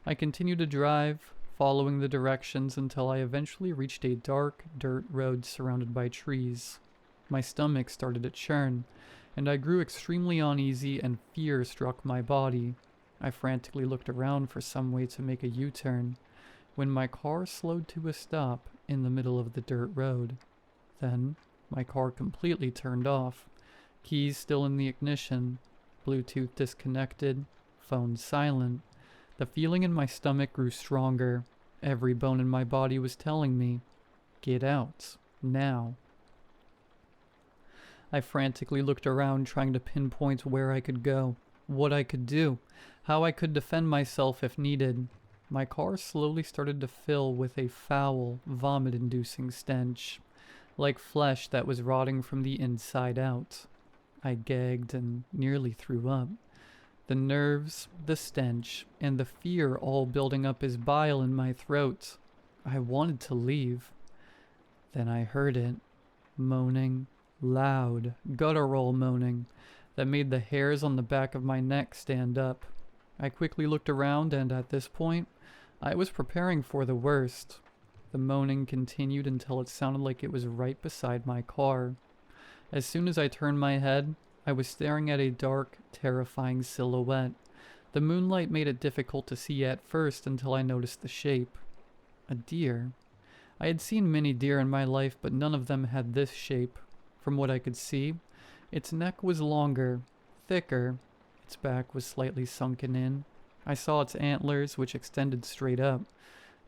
I continued to drive, following the directions until I eventually reached a dark dirt road surrounded by trees. My stomach started to churn, and I grew extremely uneasy and fear struck my body. I frantically looked around for some way to make a U-turn, when my car slowed to a stop in the middle of the dirt road. Then, my car completely turned off, keys still in the ignition, Bluetooth disconnected, phone silent. The feeling in my stomach grew stronger. Every bone in my body was telling me, "Get out, now." I frantically looked around, trying to pinpoint where I could go, what I could do, how I could defend myself if needed. My car slowly started to fill with a foul, vomit-inducing stench, like flesh that was rotting from the inside out. I gagged and nearly threw up. The nerves, the stench, and the fear all building up as bile in my throat. I wanted to leave. Then I heard it, moaning, loud, guttural moaning, that made the hairs on the back of my neck stand up. I quickly looked around, and at this point, I was preparing for the worst. The moaning continued until it sounded like it was right beside my car. As soon as I turned my head, I was staring at a dark, terrifying silhouette. The moonlight made it difficult to see at first until I noticed the shape. A deer. I had seen many deer in my life, but none of them had this shape. From what I could see, its neck was longer, thicker. Its back was slightly sunken in. I saw its antlers, which extended straight up.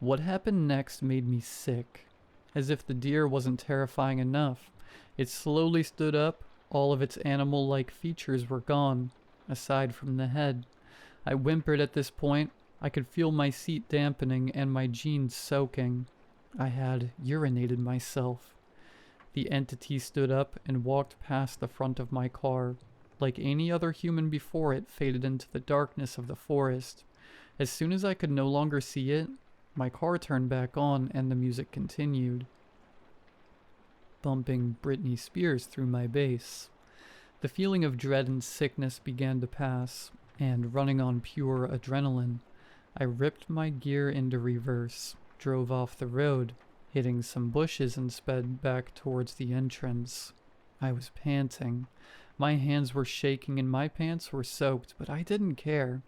What happened next made me sick. As if the deer wasn't terrifying enough, it slowly stood up. All of its animal-like features were gone, aside from the head. I whimpered at this point. I could feel my seat dampening and my jeans soaking. I had urinated myself. The entity stood up and walked past the front of my car. Like any other human before it, faded into the darkness of the forest. As soon as I could no longer see it, my car turned back on and the music continued, bumping Britney Spears through my bass. The feeling of dread and sickness began to pass, and running on pure adrenaline, I ripped my gear into reverse, drove off the road, hitting some bushes and sped back towards the entrance. I was panting. My hands were shaking and my pants were soaked, but I didn't care.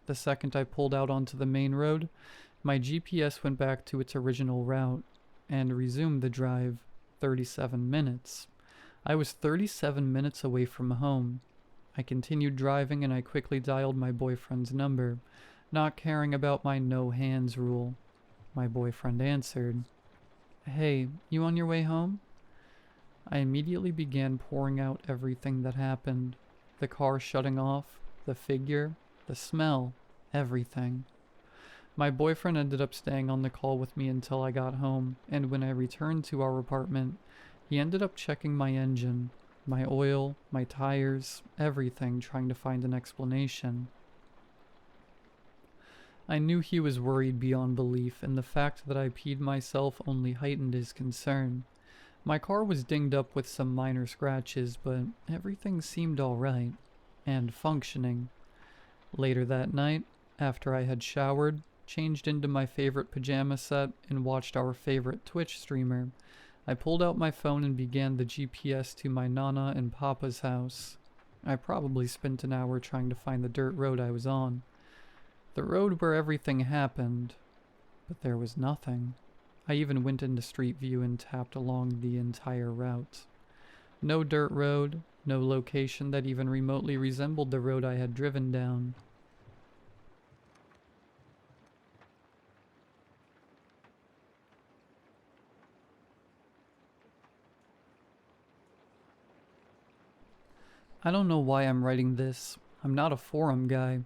The second I pulled out onto the main road, my GPS went back to its original route and resumed the drive. 37 minutes. I was 37 minutes away from home. I continued driving and I quickly dialed my boyfriend's number, not caring about my no hands rule. My boyfriend answered. "Hey, you on your way home?" I immediately began pouring out everything that happened. The car shutting off, the figure, the smell, everything. My boyfriend ended up staying on the call with me until I got home, and when I returned to our apartment, he ended up checking my engine, my oil, my tires, everything, trying to find an explanation. I knew he was worried beyond belief, and the fact that I peed myself only heightened his concern. My car was dinged up with some minor scratches, but everything seemed alright, and functioning. Later that night, after I had showered, changed into my favorite pajama set, and watched our favorite Twitch streamer, I pulled out my phone and began the GPS to my Nana and Papa's house. I probably spent an hour trying to find the dirt road I was on. The road where everything happened, but there was nothing. I even went into Street View and tapped along the entire route. No dirt road, no location that even remotely resembled the road I had driven down. I don't know why I'm writing this. I'm not a forum guy,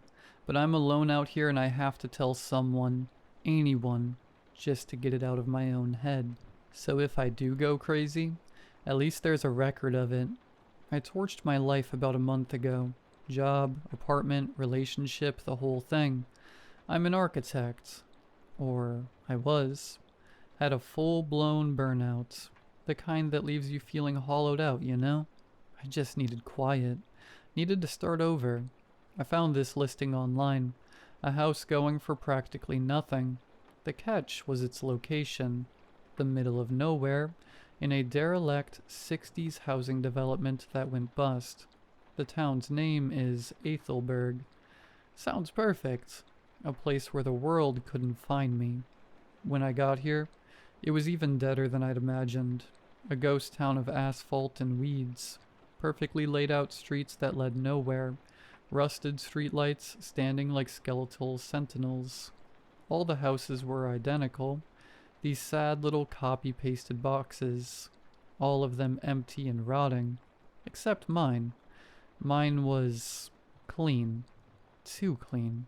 but I'm alone out here and I have to tell someone, anyone, just to get it out of my own head. So if I do go crazy, at least there's a record of it. I torched my life about a month ago. Job, apartment, relationship, the whole thing. I'm an architect. Or I was. Had a full-blown burnout. The kind that leaves you feeling hollowed out, you know? I just needed quiet. Needed to start over. I found this listing online. A house going for practically nothing. The catch was its location. The middle of nowhere, in a derelict 60s housing development that went bust. The town's name is Ethelberg. Sounds perfect. A place where the world couldn't find me. When I got here, it was even deader than I'd imagined. A ghost town of asphalt and weeds. Perfectly laid out streets that led nowhere. Rusted streetlights standing like skeletal sentinels. All the houses were identical. These sad little copy-pasted boxes. All of them empty and rotting. Except mine. Mine was clean. Too clean.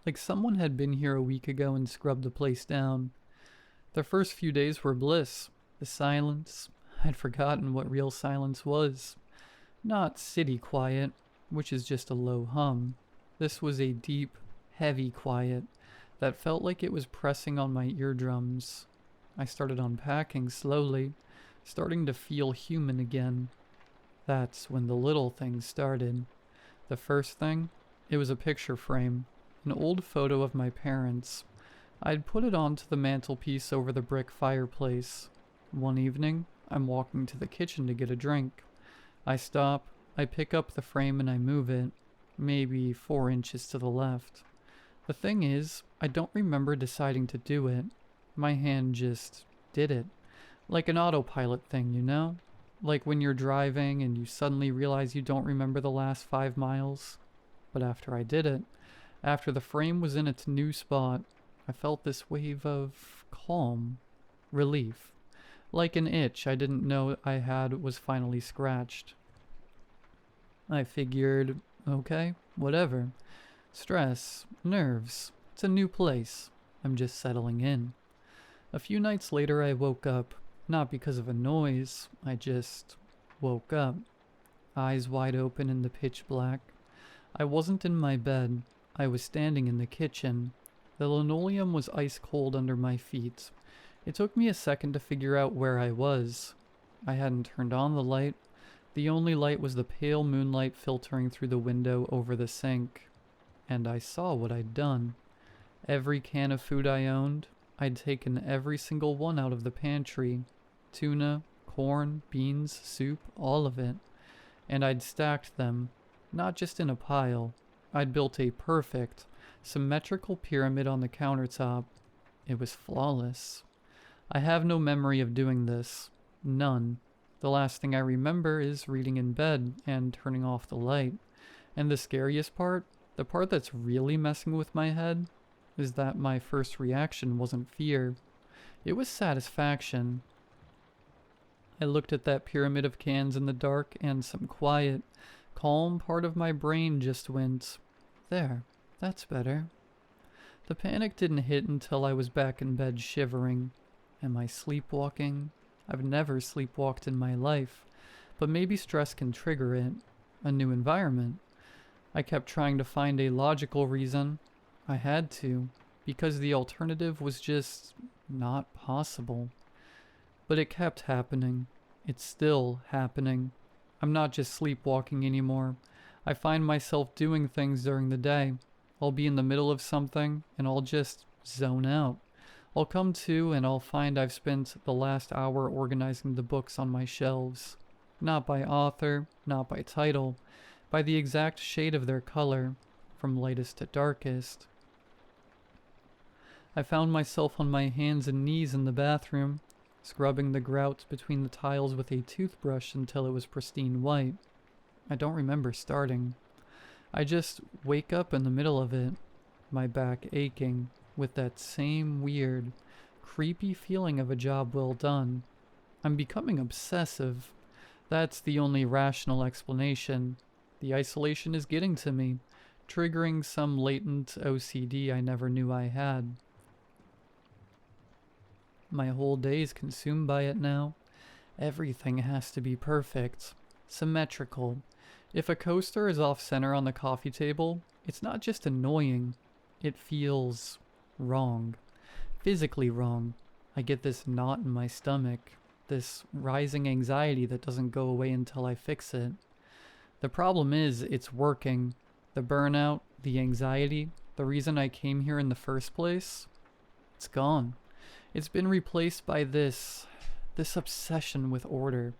Like someone had been here a week ago and scrubbed the place down. The first few days were bliss. The silence. I'd forgotten what real silence was. Not city quiet, which is just a low hum. This was a deep, heavy quiet that felt like it was pressing on my eardrums. I started unpacking slowly, starting to feel human again. That's when the little things started. The first thing, it was a picture frame, an old photo of my parents. I'd put it onto the mantelpiece over the brick fireplace. One evening, I'm walking to the kitchen to get a drink. I stop, I pick up the frame and I move it, maybe 4 inches to the left. The thing is, I don't remember deciding to do it. My hand just did it. Like an autopilot thing, you know? Like when you're driving and you suddenly realize you don't remember the last 5 miles. But after I did it, after the frame was in its new spot, I felt this wave of calm, relief. Like an itch I didn't know I had was finally scratched. I figured, okay, whatever. Stress, nerves, it's a new place. I'm just settling in. A few nights later I woke up, not because of a noise, I just woke up. Eyes wide open in the pitch black. I wasn't in my bed, I was standing in the kitchen. The linoleum was ice cold under my feet. It took me a second to figure out where I was. I hadn't turned on the light. The only light was the pale moonlight filtering through the window over the sink. And I saw what I'd done. Every can of food I owned, I'd taken every single one out of the pantry. Tuna, corn, beans, soup, all of it. And I'd stacked them, not just in a pile. I'd built a perfect, symmetrical pyramid on the countertop. It was flawless. I have no memory of doing this. None. The last thing I remember is reading in bed and turning off the light. And the scariest part, the part that's really messing with my head, is that my first reaction wasn't fear. It was satisfaction. I looked at that pyramid of cans in the dark, and some quiet, calm part of my brain just went, there, that's better. The panic didn't hit until I was back in bed shivering. Am I sleepwalking? I've never sleepwalked in my life, but maybe stress can trigger it. A new environment. I kept trying to find a logical reason. I had to, because the alternative was just not possible. But it kept happening. It's still happening. I'm not just sleepwalking anymore. I find myself doing things during the day. I'll be in the middle of something, and I'll just zone out. I'll come to, and I'll find I've spent the last hour organizing the books on my shelves. Not by author, not by title, by the exact shade of their color, from lightest to darkest. I found myself on my hands and knees in the bathroom, scrubbing the grout between the tiles with a toothbrush until it was pristine white. I don't remember starting. I just wake up in the middle of it, my back aching, with that same weird, creepy feeling of a job well done. I'm becoming obsessive. That's the only rational explanation. The isolation is getting to me, triggering some latent OCD I never knew I had. My whole day is consumed by it now. Everything has to be perfect, symmetrical. If a coaster is off-center on the coffee table, it's not just annoying, it feels wrong. Physically wrong. I get this knot in my stomach, this rising anxiety that doesn't go away until I fix it. The problem is, it's working. The burnout, the anxiety, the reason I came here in the first place, it's gone. It's been replaced by this obsession with order.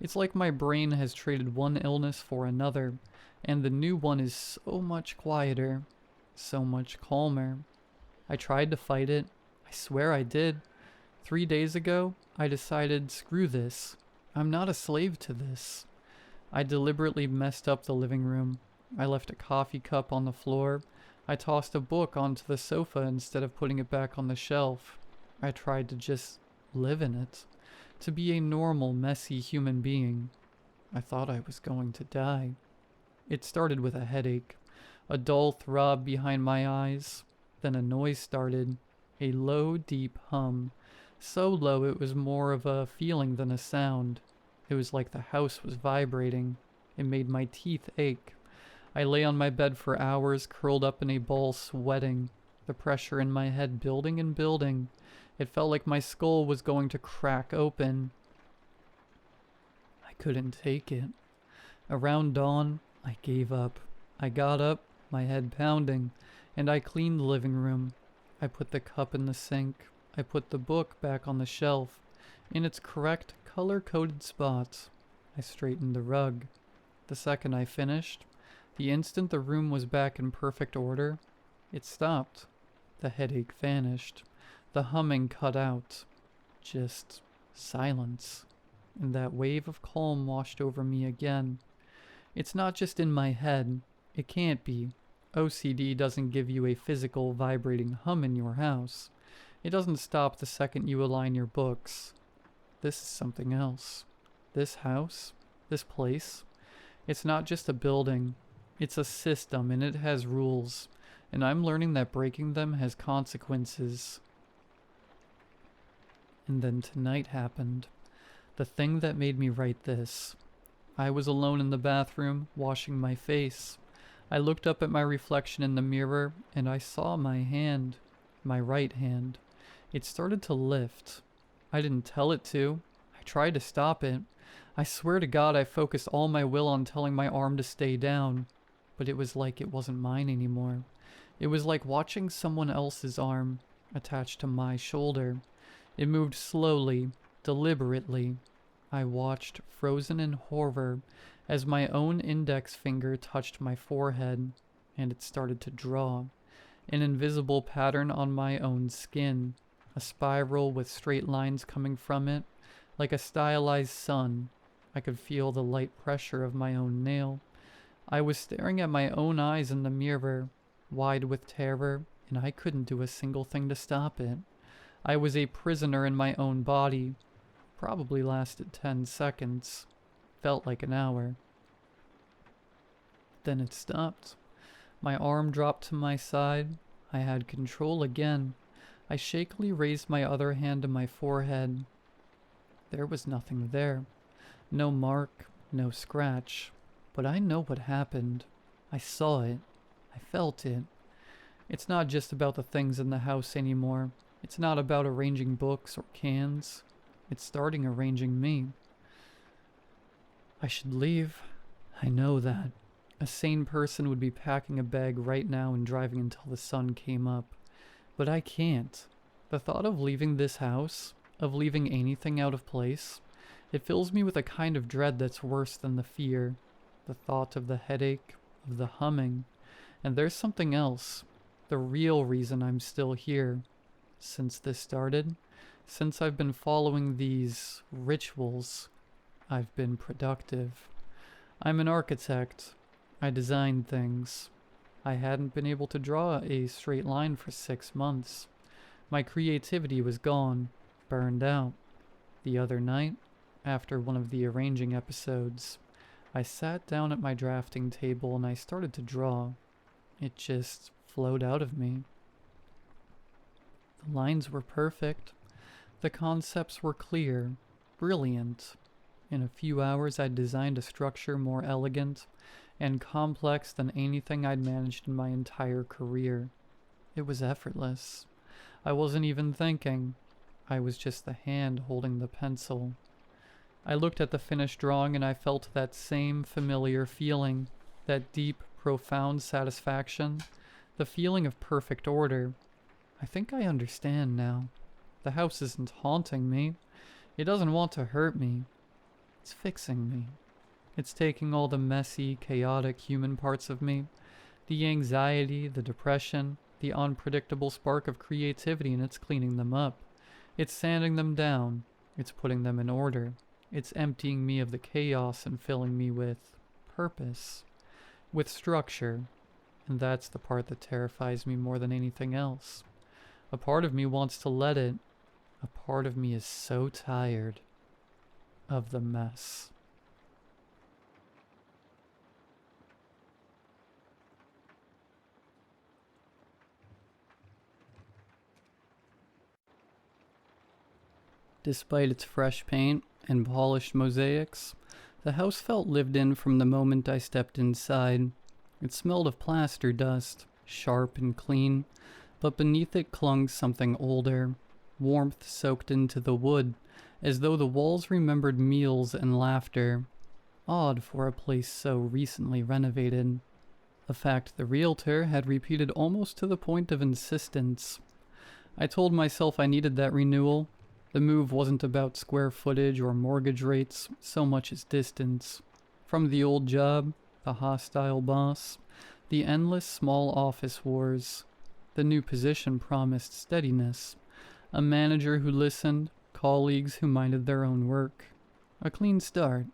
It's like my brain has traded one illness for another, and the new one is so much quieter, so much calmer. I tried to fight it. I swear I did. 3 days ago, I decided, screw this. I'm not a slave to this. I deliberately messed up the living room. I left a coffee cup on the floor. I tossed a book onto the sofa instead of putting it back on the shelf. I tried to just live in it. To be a normal, messy human being. I thought I was going to die. It started with a headache, a dull throb behind my eyes. Then a noise started, a low, deep hum. So low it was more of a feeling than a sound. It was like the house was vibrating. It made my teeth ache. I lay on my bed for hours, curled up in a ball, sweating. The pressure in my head building and building. It felt like my skull was going to crack open. I couldn't take it. Around dawn, I gave up. I got up, my head pounding, and I cleaned the living room. I put the cup in the sink. I put the book back on the shelf, in its correct color-coded spots. I straightened the rug. The second I finished, the instant the room was back in perfect order, it stopped. The headache vanished. The humming cut out. Just silence. And that wave of calm washed over me again. It's not just in my head. It can't be. OCD doesn't give you a physical vibrating hum in your house. It doesn't stop the second you align your books. This is something else. This house, this place, it's not just a building. It's a system, and it has rules. And I'm learning that breaking them has consequences. And then tonight happened. The thing that made me write this. I was alone in the bathroom, washing my face. I looked up at my reflection in the mirror, and I saw my hand, my right hand. It started to lift. I didn't tell it to. I tried to stop it. I swear to God I focused all my will on telling my arm to stay down. But it was like it wasn't mine anymore. It was like watching someone else's arm attached to my shoulder. It moved slowly, deliberately. I watched, frozen in horror, as my own index finger touched my forehead, and it started to draw. An invisible pattern on my own skin, a spiral with straight lines coming from it, like a stylized sun. I could feel the light pressure of my own nail. I was staring at my own eyes in the mirror, wide with terror, and I couldn't do a single thing to stop it. I was a prisoner in my own body. Probably lasted 10 seconds. Felt like an hour. Then it stopped. My arm dropped to my side. I had control again. I shakily raised my other hand to my forehead. There was nothing there. No mark, no scratch. But I know what happened. I saw it. I felt it. It's not just about the things in the house anymore. It's not about arranging books or cans. It's starting arranging me. I should leave. I know that. A sane person would be packing a bag right now and driving until the sun came up. But I can't. The thought of leaving this house, of leaving anything out of place, it fills me with a kind of dread that's worse than the fear. The thought of the headache, of the humming. And there's something else. The real reason I'm still here. Since this started, since I've been following these rituals, I've been productive. I'm an architect. I design things. I hadn't been able to draw a straight line for 6 months. My creativity was gone, burned out. The other night, after one of the arranging episodes, I sat down at my drafting table and I started to draw. It just flowed out of me. The lines were perfect. The concepts were clear, brilliant. In a few hours I'd designed a structure more elegant and complex than anything I'd managed in my entire career. It was effortless. I wasn't even thinking. I was just the hand holding the pencil. I looked at the finished drawing and I felt that same familiar feeling, that deep, profound satisfaction, the feeling of perfect order. I think I understand now. The house isn't haunting me. It doesn't want to hurt me. It's fixing me. It's taking all the messy, chaotic human parts of me, the anxiety, the depression, the unpredictable spark of creativity, and it's cleaning them up. It's sanding them down. It's putting them in order. It's emptying me of the chaos and filling me with purpose, with structure. And that's the part that terrifies me more than anything else. A part of me wants to let it. A part of me is so tired of the mess. Despite its fresh paint and polished mosaics, the house felt lived in from the moment I stepped inside. It smelled of plaster dust, sharp and clean, but beneath it clung something older, warmth soaked into the wood, as though the walls remembered meals and laughter. Odd for a place so recently renovated. A fact the realtor had repeated almost to the point of insistence. I told myself I needed that renewal. The move wasn't about square footage or mortgage rates so much as distance. From the old job, the hostile boss, the endless small office wars. The new position promised steadiness. A manager who listened, colleagues who minded their own work. A clean start,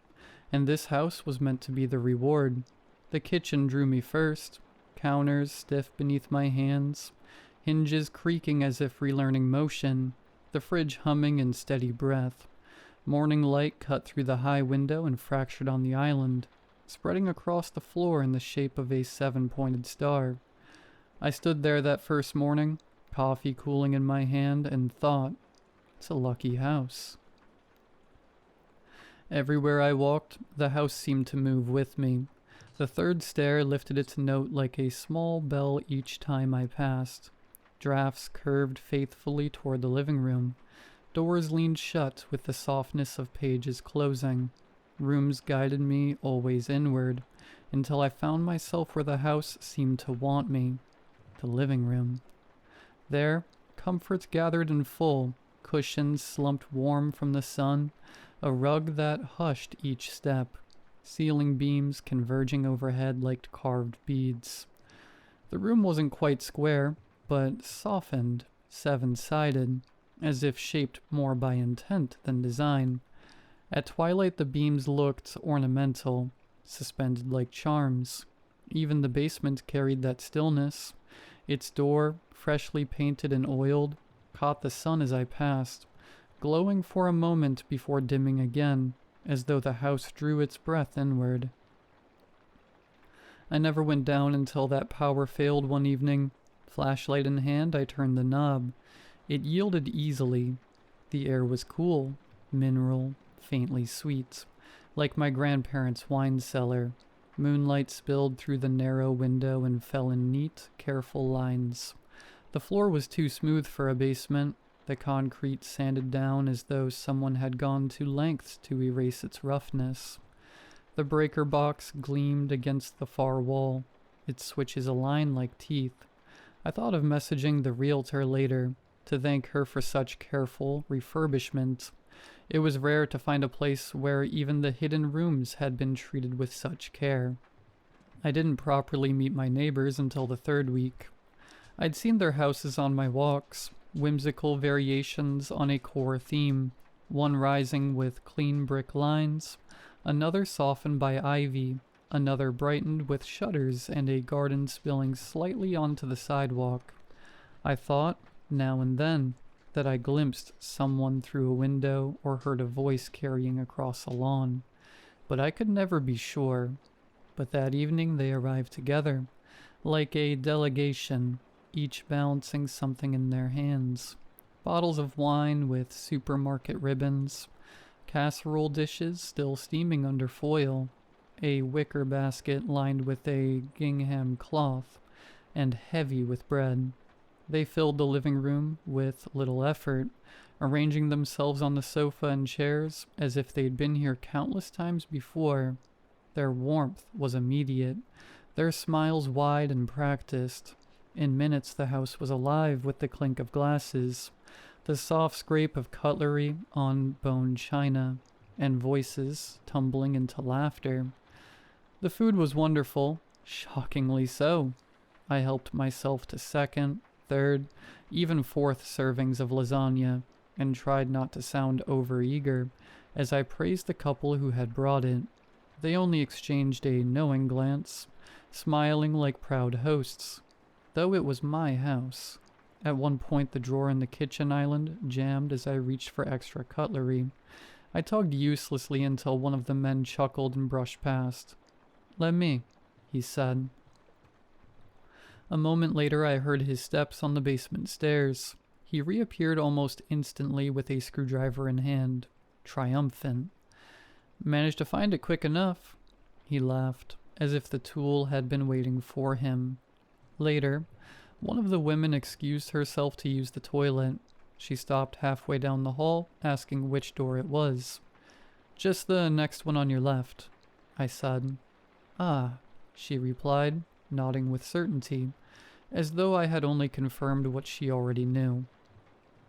and this house was meant to be the reward. The kitchen drew me first, counters stiff beneath my hands, hinges creaking as if relearning motion, the fridge humming in steady breath. Morning light cut through the high window and fractured on the island, spreading across the floor in the shape of a 7-pointed star. I stood there that first morning, coffee cooling in my hand, and thought, it's a lucky house. Everywhere I walked, the house seemed to move with me. The third stair lifted its note like a small bell each time I passed. Drafts curved faithfully toward the living room. Doors leaned shut with the softness of pages closing. Rooms guided me always inward, until I found myself where the house seemed to want me. The living room. There, comforts gathered in full, cushions slumped warm from the sun, a rug that hushed each step, ceiling beams converging overhead like carved beads. The room wasn't quite square, but softened, 7-sided, as if shaped more by intent than design. At twilight the beams looked ornamental, suspended like charms. Even the basement carried that stillness. Its door, freshly painted and oiled, caught the sun as I passed, glowing for a moment before dimming again, as though the house drew its breath inward. I never went down until that power failed one evening. Flashlight in hand, I turned the knob. It yielded easily. The air was cool, mineral, faintly sweet, like my grandparents' wine cellar. Moonlight spilled through the narrow window and fell in neat, careful lines. The floor was too smooth for a basement, the concrete sanded down as though someone had gone to lengths to erase its roughness. The breaker box gleamed against the far wall, its switches aligned like teeth. I thought of messaging the realtor later, to thank her for such careful refurbishment. It was rare to find a place where even the hidden rooms had been treated with such care. I didn't properly meet my neighbors until the third week. I'd seen their houses on my walks, whimsical variations on a core theme, one rising with clean brick lines, another softened by ivy, another brightened with shutters and a garden spilling slightly onto the sidewalk. I thought, now and then, that I glimpsed someone through a window or heard a voice carrying across a lawn, but I could never be sure. But that evening they arrived together, like a delegation, each balancing something in their hands. Bottles of wine with supermarket ribbons, casserole dishes still steaming under foil, a wicker basket lined with a gingham cloth, and heavy with bread. They filled the living room with little effort, arranging themselves on the sofa and chairs as if they'd been here countless times before. Their warmth was immediate, their smiles wide and practiced. In minutes the house was alive with the clink of glasses, the soft scrape of cutlery on bone china, and voices tumbling into laughter. The food was wonderful, shockingly so. I helped myself to second, third, even fourth servings of lasagna, and tried not to sound overeager as I praised the couple who had brought it. They only exchanged a knowing glance, smiling like proud hosts, though it was my house. At one point the drawer in the kitchen island jammed as I reached for extra cutlery. I tugged uselessly until one of the men chuckled and brushed past. "Let me," he said. A moment later I heard his steps on the basement stairs. He reappeared almost instantly with a screwdriver in hand, triumphant. "Managed to find it quick enough," he laughed, as if the tool had been waiting for him. Later, one of the women excused herself to use the toilet. She stopped halfway down the hall, asking which door it was. "Just the next one on your left," I said. "Ah," she replied, nodding with certainty, as though I had only confirmed what she already knew.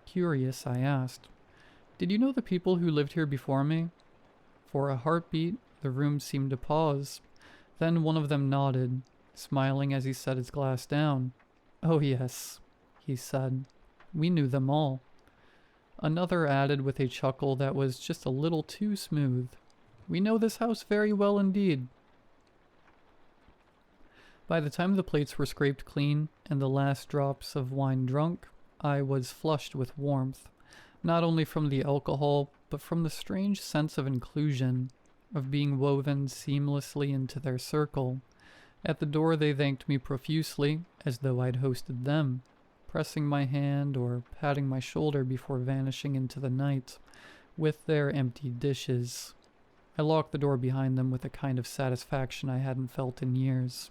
Curious, I asked, "Did you know the people who lived here before me?" For a heartbeat, the room seemed to pause. Then one of them nodded, smiling as he set his glass down. "Oh yes," he said. "We knew them all." Another added with a chuckle that was just a little too smooth. "We know this house very well indeed." By the time the plates were scraped clean and the last drops of wine drunk, I was flushed with warmth, not only from the alcohol, but from the strange sense of inclusion, of being woven seamlessly into their circle. At the door they thanked me profusely, as though I'd hosted them, pressing my hand or patting my shoulder before vanishing into the night, with their emptied dishes. I locked the door behind them with a kind of satisfaction I hadn't felt in years.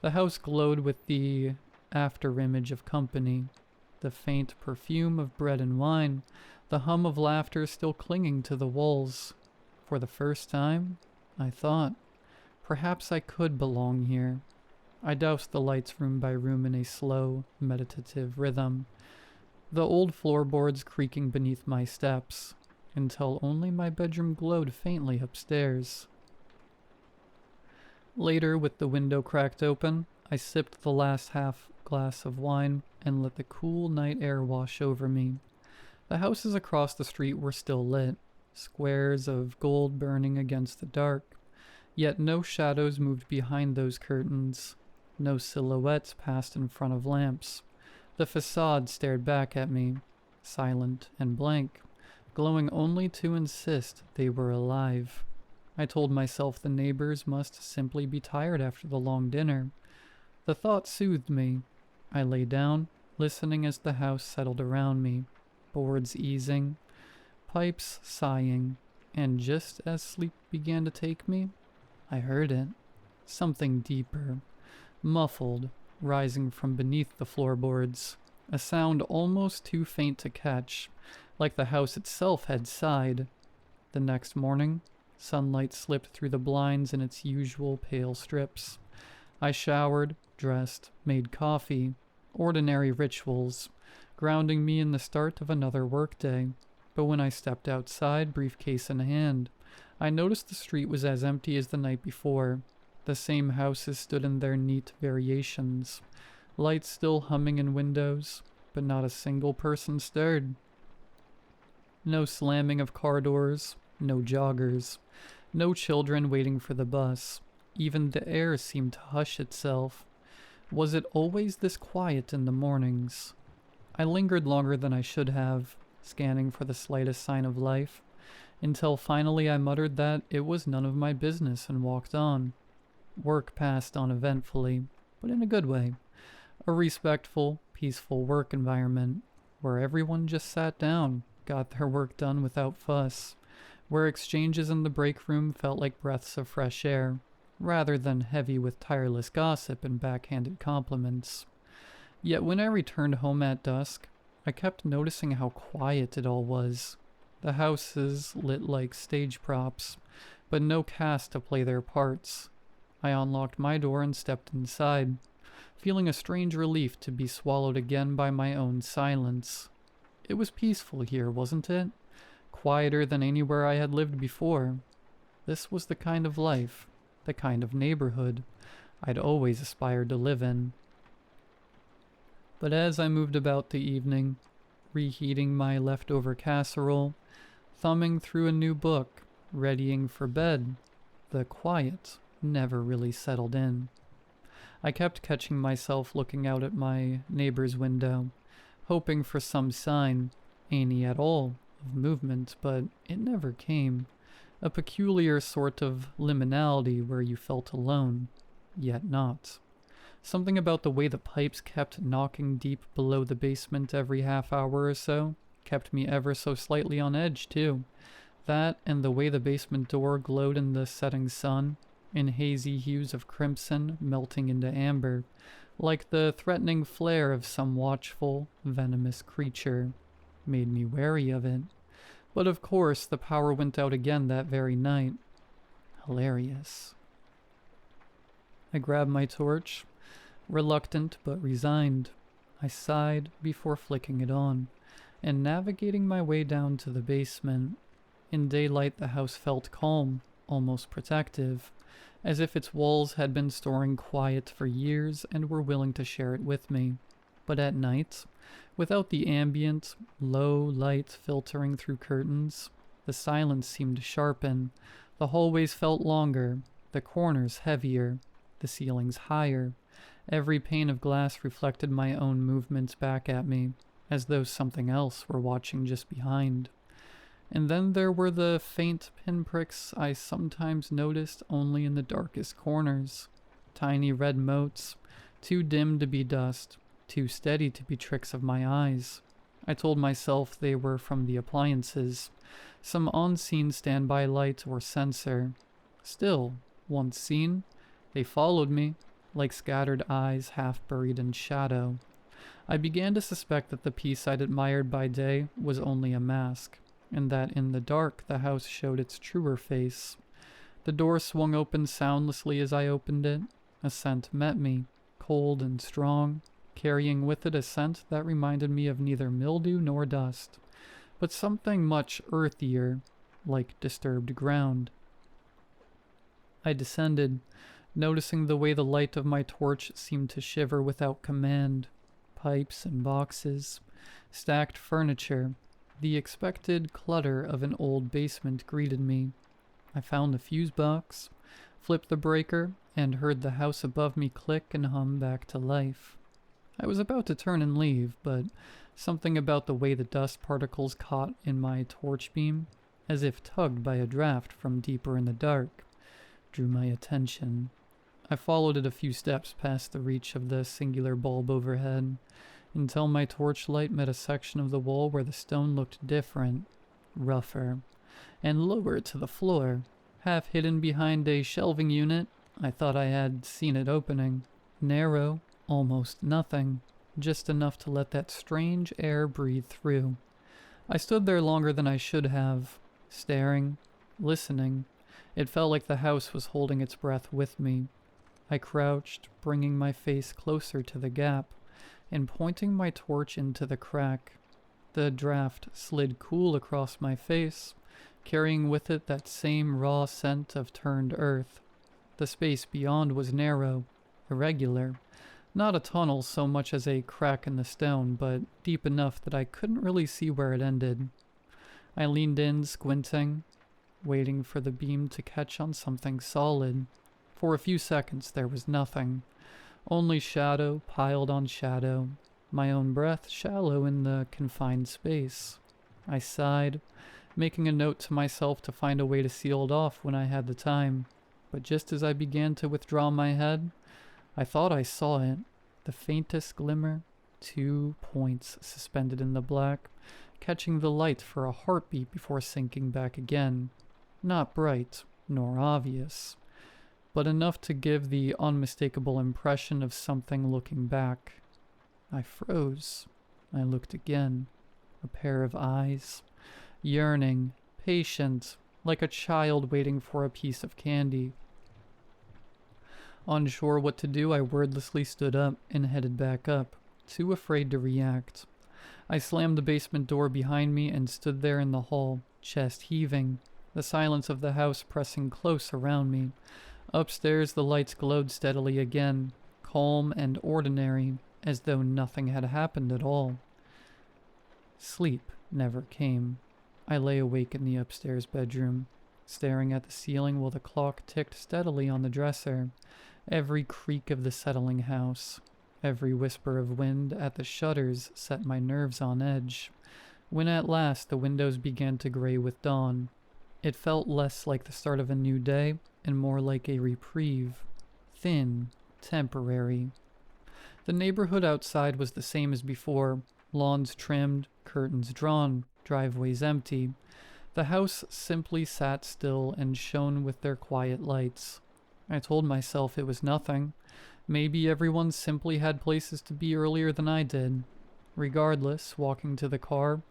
The house glowed with the after-image of company, the faint perfume of bread and wine, the hum of laughter still clinging to the walls. For the first time, I thought, perhaps I could belong here. I doused the lights room by room in a slow, meditative rhythm, the old floorboards creaking beneath my steps, until only my bedroom glowed faintly upstairs. Later, with the window cracked open, I sipped the last half glass of wine and let the cool night air wash over me. The houses across the street were still lit, squares of gold burning against the dark, yet no shadows moved behind those curtains. No silhouettes passed in front of lamps. The facade stared back at me, silent and blank, glowing only to insist they were alive. I told myself the neighbors must simply be tired after the long dinner. The thought soothed me. I lay down, listening as the house settled around me, boards easing, pipes sighing, and just as sleep began to take me, I heard it. Something deeper, muffled, rising from beneath the floorboards, a sound almost too faint to catch, like the house itself had sighed. The next morning, sunlight slipped through the blinds in its usual pale strips. I showered, dressed, made coffee, ordinary rituals, grounding me in the start of another workday. But when I stepped outside, briefcase in hand, I noticed the street was as empty as the night before. The same houses stood in their neat variations, lights still humming in windows, but not a single person stirred. No slamming of car doors, no joggers, no children waiting for the bus. Even the air seemed to hush itself. Was it always this quiet in the mornings? I lingered longer than I should have, scanning for the slightest sign of life, until finally I muttered that it was none of my business and walked on. Work passed on eventfully, but in a good way. A respectful, peaceful work environment, where everyone just sat down, got their work done without fuss, where exchanges in the break room felt like breaths of fresh air, rather than heavy with tireless gossip and backhanded compliments. Yet when I returned home at dusk, I kept noticing how quiet it all was. The houses lit like stage props, but no cast to play their parts. I unlocked my door and stepped inside, feeling a strange relief to be swallowed again by my own silence. It was peaceful here, wasn't it? Quieter than anywhere I had lived before. This was the kind of life, the kind of neighborhood I'd always aspired to live in. But as I moved about the evening, reheating my leftover casserole, thumbing through a new book, readying for bed, the quiet never really settled in. I kept catching myself looking out at my neighbor's window, hoping for some sign, any at all, of movement, but it never came. A peculiar sort of liminality where you felt alone, yet not. Something about the way the pipes kept knocking deep below the basement every half hour or so kept me ever so slightly on edge, too. That and the way the basement door glowed in the setting sun, in hazy hues of crimson melting into amber, like the threatening flare of some watchful, venomous creature, made me wary of it. But of course, the power went out again that very night. Hilarious. I grabbed my torch, reluctant but resigned. I sighed before flicking it on, and navigating my way down to the basement. In daylight, the house felt calm, almost protective, as if its walls had been storing quiet for years and were willing to share it with me. But at night, without the ambient, low light filtering through curtains, the silence seemed to sharpen. The hallways felt longer, the corners heavier, the ceilings higher, Every pane of glass reflected my own movements back at me, as though something else were watching just behind. And then there were the faint pinpricks I sometimes noticed only in the darkest corners. Tiny red motes, too dim to be dust, too steady to be tricks of my eyes. I told myself they were from the appliances, some on-scene standby light or sensor. Still, once seen, they followed me, like scattered eyes half buried in shadow. I began to suspect that the piece I'd admired by day was only a mask, and that in the dark the house showed its truer face. The door swung open soundlessly as I opened it. A scent met me, cold and strong, carrying with it a scent that reminded me of neither mildew nor dust, but something much earthier, like disturbed ground. I descended, noticing the way the light of my torch seemed to shiver without command. Pipes and boxes, stacked furniture, the expected clutter of an old basement greeted me. I found the fuse box, flipped the breaker, and heard the house above me click and hum back to life. I was about to turn and leave, but something about the way the dust particles caught in my torch beam, as if tugged by a draft from deeper in the dark, drew my attention. I followed it a few steps past the reach of the singular bulb overhead, until my torchlight met a section of the wall where the stone looked different, rougher, and lower to the floor. Half hidden behind a shelving unit, I thought I had seen it opening. Narrow, almost nothing, just enough to let that strange air breathe through. I stood there longer than I should have, staring, listening. It felt like the house was holding its breath with me. I crouched, bringing my face closer to the gap, and pointing my torch into the crack. The draft slid cool across my face, carrying with it that same raw scent of turned earth. The space beyond was narrow, irregular, not a tunnel so much as a crack in the stone, but deep enough that I couldn't really see where it ended. I leaned in, squinting, waiting for the beam to catch on something solid. For a few seconds there was nothing, only shadow piled on shadow, my own breath shallow in the confined space. I sighed, making a note to myself to find a way to seal it off when I had the time. But just as I began to withdraw my head, I thought I saw it, the faintest glimmer, 2 points suspended in the black, catching the light for a heartbeat before sinking back again. Not bright, nor obvious, but enough to give the unmistakable impression of something looking back. I froze. I looked again. A pair of eyes, yearning, patient, like a child waiting for a piece of candy. Unsure what to do, I wordlessly stood up and headed back up, too afraid to react. I slammed the basement door behind me and stood there in the hall, chest heaving, the silence of the house pressing close around me. Upstairs the lights glowed steadily again, calm and ordinary, as though nothing had happened at all. Sleep never came. I lay awake in the upstairs bedroom, staring at the ceiling while the clock ticked steadily on the dresser. Every creak of the settling house, every whisper of wind at the shutters set my nerves on edge. When at last the windows began to gray with dawn, it felt less like the start of a new day and more like a reprieve, thin, temporary. The neighborhood outside was the same as before, lawns trimmed, curtains drawn, driveways empty. The house simply sat still and shone with their quiet lights. I told myself it was nothing. Maybe everyone simply had places to be earlier than I did. Regardless, walking to the car,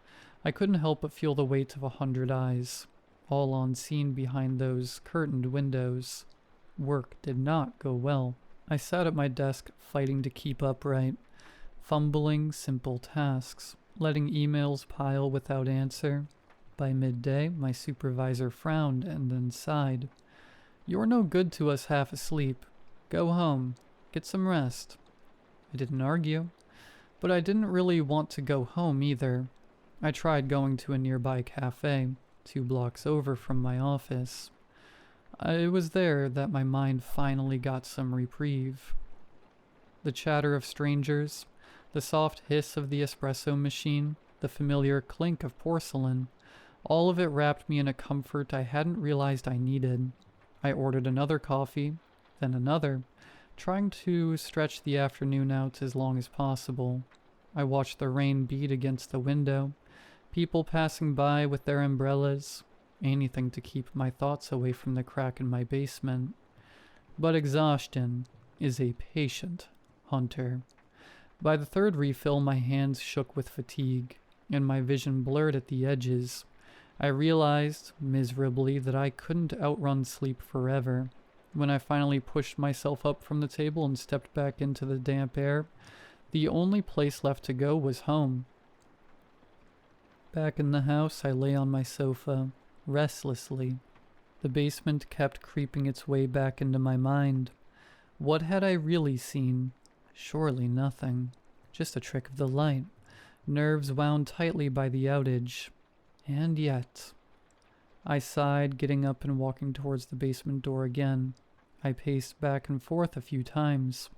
I couldn't help but feel the weight of 100 eyes, all on scene behind those curtained windows. Work did not go well. I sat at my desk, fighting to keep upright, fumbling simple tasks, letting emails pile without answer. By midday, my supervisor frowned and then sighed. "You're no good to us half asleep. Go home. Get some rest." I didn't argue, but I didn't really want to go home either. I tried going to a nearby cafe, 2 blocks over from my office. It was there that my mind finally got some reprieve. the chatter of strangers, the soft hiss of the espresso machine, the familiar clink of porcelain. All of it wrapped me in a comfort I hadn't realized I needed. I ordered another coffee, then another, trying to stretch the afternoon out as long as possible. I watched the rain beat against the window, people passing by with their umbrellas, anything to keep my thoughts away from the crack in my basement. But exhaustion is a patient hunter. By the third refill, my hands shook with fatigue, and my vision blurred at the edges. I realized, miserably, that I couldn't outrun sleep forever. When I finally pushed myself up from the table and stepped back into the damp air, the only place left to go was home. Back in the house, I lay on my sofa, restlessly. The basement kept creeping its way back into my mind. What had I really seen? Surely nothing. Just a trick of the light. Nerves wound tightly by the outage. And yet... I sighed, getting up and walking towards the basement door again. I paced back and forth a few times,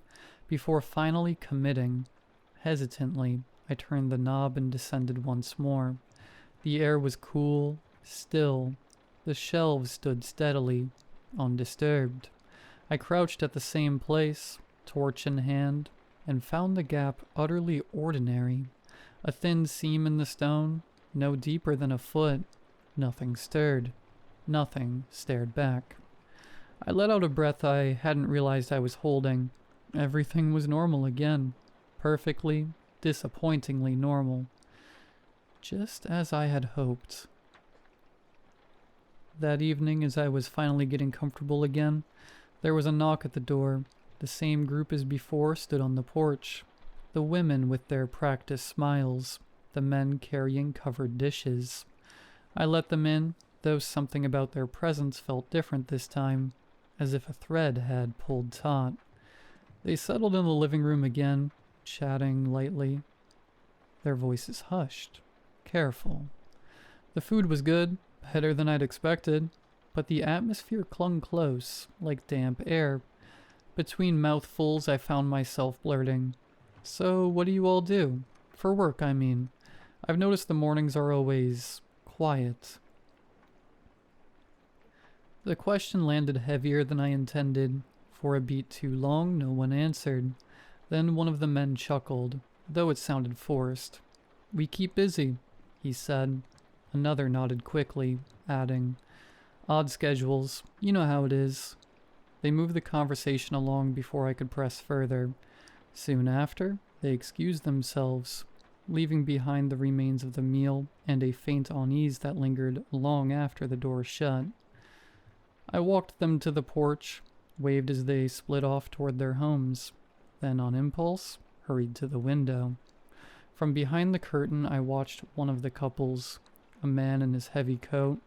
before finally committing. Hesitantly, I turned the knob and descended once more. The air was cool, still. The shelves stood steadily, undisturbed. I crouched at the same place, torch in hand, and found the gap utterly ordinary. A thin seam in the stone, no deeper than a foot. Nothing stirred. Nothing stared back. I let out a breath I hadn't realized I was holding. Everything was normal again. Perfectly, disappointingly normal. Just as I had hoped. That evening, as I was finally getting comfortable again, there was a knock at the door. The same group as before stood on the porch. The women with their practiced smiles, the men carrying covered dishes. I let them in, though something about their presence felt different this time, as if a thread had pulled taut. They settled in the living room again, chatting lightly. Their voices hushed, careful. The food was good, better than I'd expected, but the atmosphere clung close, like damp air. Between mouthfuls, I found myself blurting, "So, what do you all do? For work, I mean. I've noticed the mornings are always quiet." The question landed heavier than I intended. For a beat too long, no one answered. Then one of the men chuckled, though it sounded forced. "We keep busy," he said. Another nodded quickly, adding, "Odd schedules. You know how it is." They moved the conversation along before I could press further. Soon after, they excused themselves, leaving behind the remains of the meal and a faint unease that lingered long after the door shut. I walked them to the porch, waved as they split off toward their homes, then on impulse, hurried to the window. From behind the curtain, I watched one of the couples, a man in his heavy coat,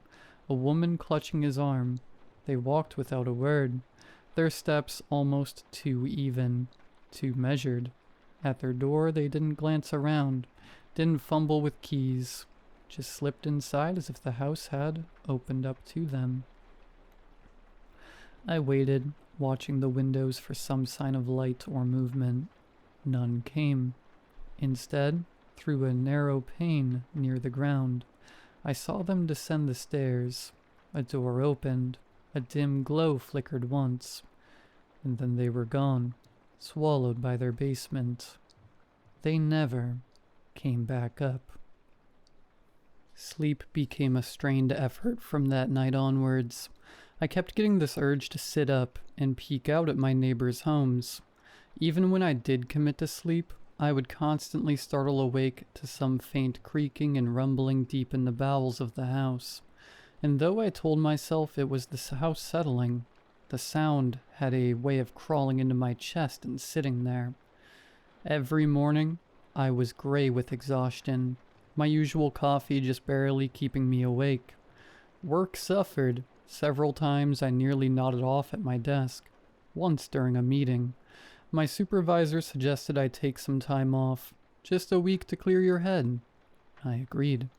a woman clutching his arm. They walked without a word, their steps almost too even, too measured. At their door, they didn't glance around, didn't fumble with keys, just slipped inside as if the house had opened up to them. I waited, watching the windows for some sign of light or movement. None came. Instead, through a narrow pane near the ground, I saw them descend the stairs. A door opened. A dim glow flickered once, and then they were gone, swallowed by their basement. They never came back up. Sleep became a strained effort from that night onwards. I kept getting this urge to sit up and peek out at my neighbors' homes. Even when I did commit to sleep, I would constantly startle awake to some faint creaking and rumbling deep in the bowels of the house. And though I told myself it was the house settling, the sound had a way of crawling into my chest and sitting there. Every morning, I was gray with exhaustion, my usual coffee just barely keeping me awake. Work suffered. Several times I nearly nodded off at my desk. Once during a meeting, my supervisor suggested I take some time off, just a week to clear your head. I agreed,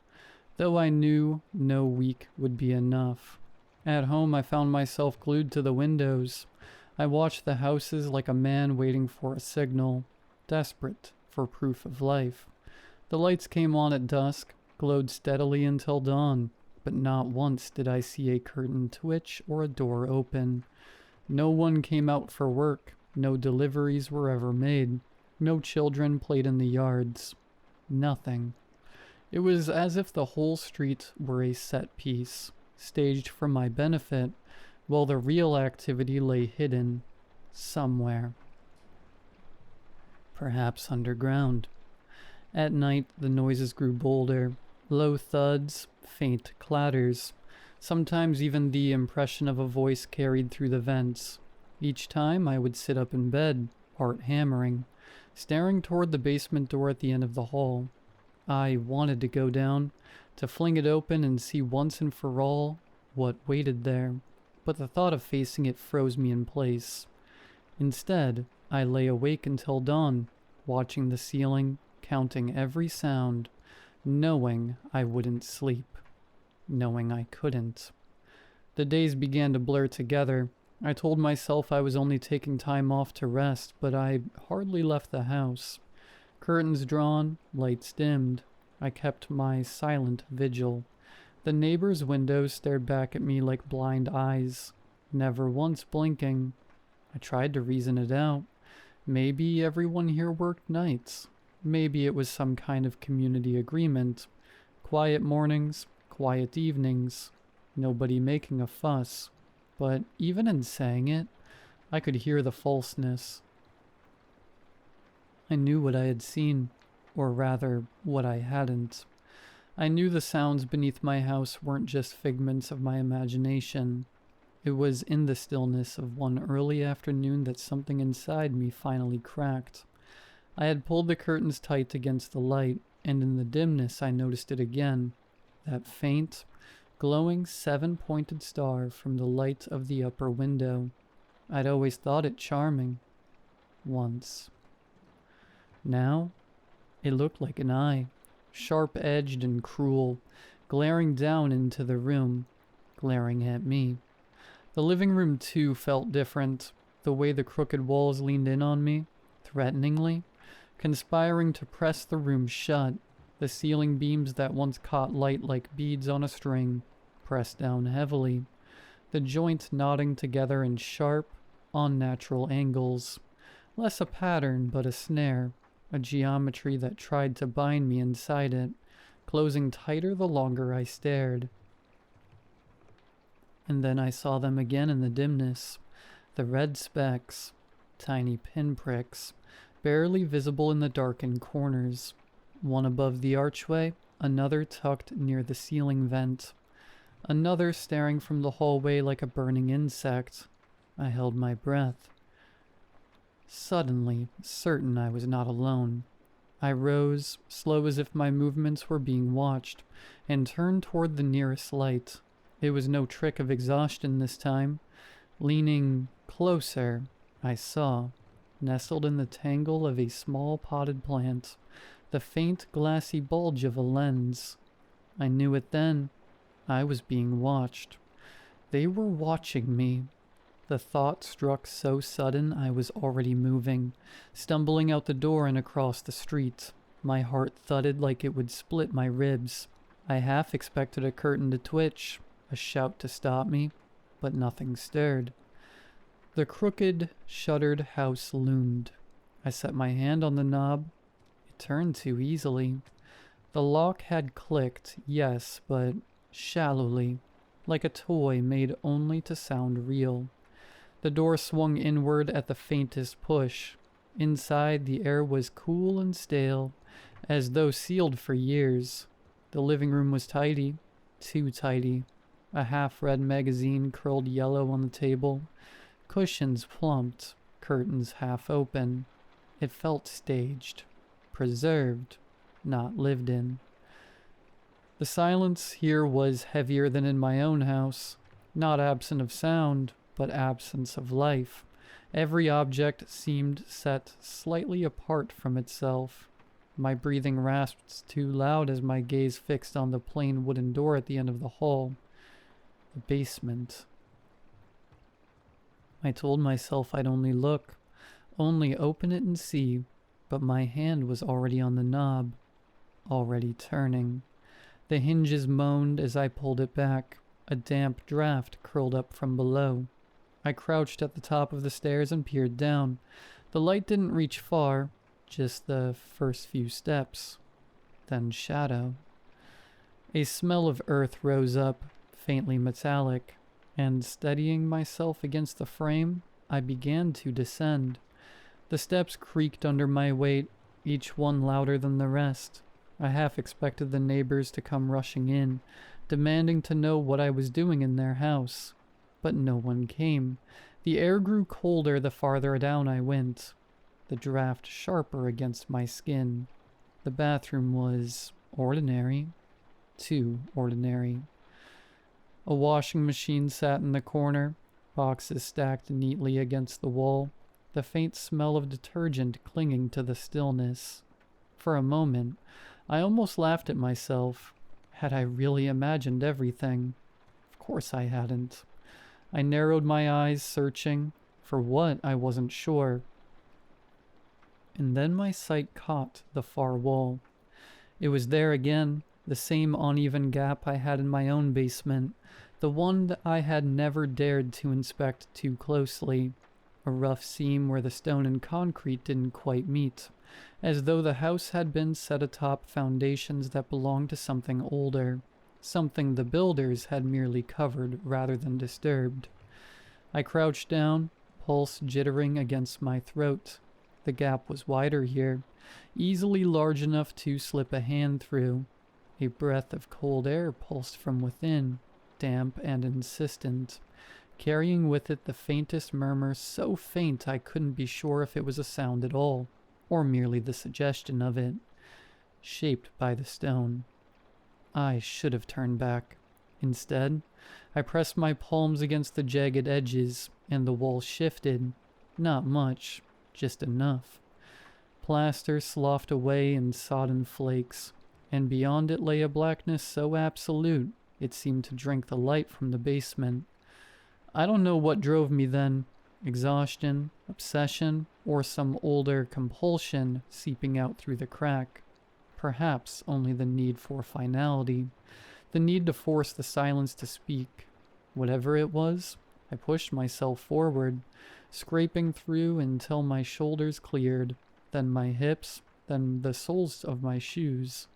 though I knew no week would be enough. At home, I found myself glued to the windows. I watched the houses like a man waiting for a signal, desperate for proof of life. The lights came on at dusk, glowed steadily until dawn, but not once did I see a curtain twitch or a door open. No one came out for work, no deliveries were ever made, no children played in the yards. Nothing. It was as if the whole street were a set piece, staged for my benefit, while the real activity lay hidden somewhere. Perhaps underground. At night, the noises grew bolder. Low thuds, faint clatters. Sometimes even the impression of a voice carried through the vents. Each time I would sit up in bed, heart hammering, staring toward the basement door at the end of the hall. I wanted to go down, to fling it open and see once and for all what waited there, but the thought of facing it froze me in place. Instead, I lay awake until dawn, watching the ceiling, counting every sound, knowing I wouldn't sleep, knowing I couldn't. The days began to blur together. I told myself I was only taking time off to rest, but I hardly left the house. Curtains drawn, lights dimmed. I kept my silent vigil. The neighbors' windows stared back at me like blind eyes, never once blinking. I tried to reason it out. Maybe everyone here worked nights. Maybe it was some kind of community agreement. Quiet mornings, quiet evenings. Nobody making a fuss. But even in saying it, I could hear the falseness. I knew what I had seen, or rather, what I hadn't. I knew the sounds beneath my house weren't just figments of my imagination. It was in the stillness of one early afternoon that something inside me finally cracked. I had pulled the curtains tight against the light, and in the dimness I noticed it again, that faint, glowing seven-pointed star from the light of the upper window. I'd always thought it charming. Once. Now, it looked like an eye, sharp-edged and cruel, glaring down into the room, glaring at me. The living room, too, felt different, the way the crooked walls leaned in on me, threateningly, conspiring to press the room shut. The ceiling beams that once caught light like beads on a string pressed down heavily, the joints knotting together in sharp, unnatural angles. Less a pattern, but a snare, a geometry that tried to bind me inside it, closing tighter the longer I stared. And then I saw them again in the dimness, the red specks, tiny pinpricks, barely visible in the darkened corners. One above the archway, another tucked near the ceiling vent, another staring from the hallway like a burning insect. I held my breath. Suddenly, certain I was not alone, I rose, slow as if my movements were being watched, and turned toward the nearest light. It was no trick of exhaustion this time. Leaning closer, I saw, nestled in the tangle of a small potted plant, the faint glassy bulge of a lens. I knew it then. I was being watched. They were watching me. The thought struck so sudden I was already moving, stumbling out the door and across the street. My heart thudded like it would split my ribs. I half expected a curtain to twitch, a shout to stop me, but nothing stirred. The crooked, shuttered house loomed. I set my hand on the knob. It turned too easily. The lock had clicked, yes, but shallowly, like a toy made only to sound real. The door swung inward at the faintest push. Inside, the air was cool and stale, as though sealed for years. The living room was tidy, too tidy. A half-read magazine curled yellow on the table. Cushions plumped, curtains half open. It felt staged, preserved, not lived in. The silence here was heavier than in my own house, not absent of sound, but absence of life. Every object seemed set slightly apart from itself. My breathing rasped too loud as my gaze fixed on the plain wooden door at the end of the hall. The basement. I told myself I'd only look, only open it and see, but my hand was already on the knob, already turning. The hinges moaned as I pulled it back. A damp draft curled up from below. I crouched at the top of the stairs and peered down. The light didn't reach far, just the first few steps. Then shadow. A smell of earth rose up, faintly metallic, and steadying myself against the frame, I began to descend. The steps creaked under my weight, each one louder than the rest. I half expected the neighbors to come rushing in, demanding to know what I was doing in their house. But no one came. The air grew colder the farther down I went, the draft sharper against my skin. The bathroom was ordinary, too ordinary. A washing machine sat in the corner, boxes stacked neatly against the wall, the faint smell of detergent clinging to the stillness. For a moment, I almost laughed at myself. Had I really imagined everything? Of course I hadn't. I narrowed my eyes, searching. For what, I wasn't sure. And then my sight caught the far wall. It was there again, the same uneven gap I had in my own basement, the one that I had never dared to inspect too closely. A rough seam where the stone and concrete didn't quite meet, as though the house had been set atop foundations that belonged to something older, something the builders had merely covered rather than disturbed. I crouched down, pulse jittering against my throat. The gap was wider here, easily large enough to slip a hand through. A breath of cold air pulsed from within, damp and insistent, carrying with it the faintest murmur, so faint I couldn't be sure if it was a sound at all, or merely the suggestion of it, shaped by the stone. I should have turned back. Instead, I pressed my palms against the jagged edges, and the wall shifted. Not much, just enough. Plaster sloughed away in sodden flakes, and beyond it lay a blackness so absolute it seemed to drink the light from the basement. I don't know what drove me then, exhaustion, obsession, or some older compulsion seeping out through the crack. Perhaps only the need for finality, the need to force the silence to speak. Whatever it was, I pushed myself forward, scraping through until my shoulders cleared, then my hips, then the soles of my shoes,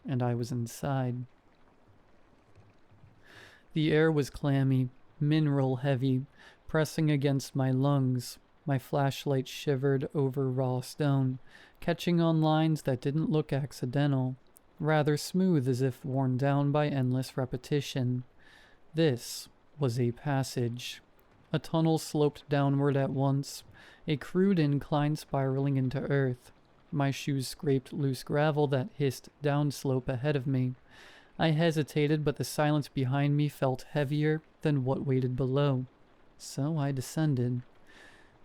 and I was inside. The air was clammy, mineral heavy, pressing against my lungs. My flashlight shivered over raw stone, catching on lines that didn't look accidental, rather smooth as if worn down by endless repetition. This was a passage. A tunnel sloped downward at once, a crude incline spiraling into earth. My shoes scraped loose gravel that hissed downslope ahead of me. I hesitated, but the silence behind me felt heavier than what waited below. So I descended.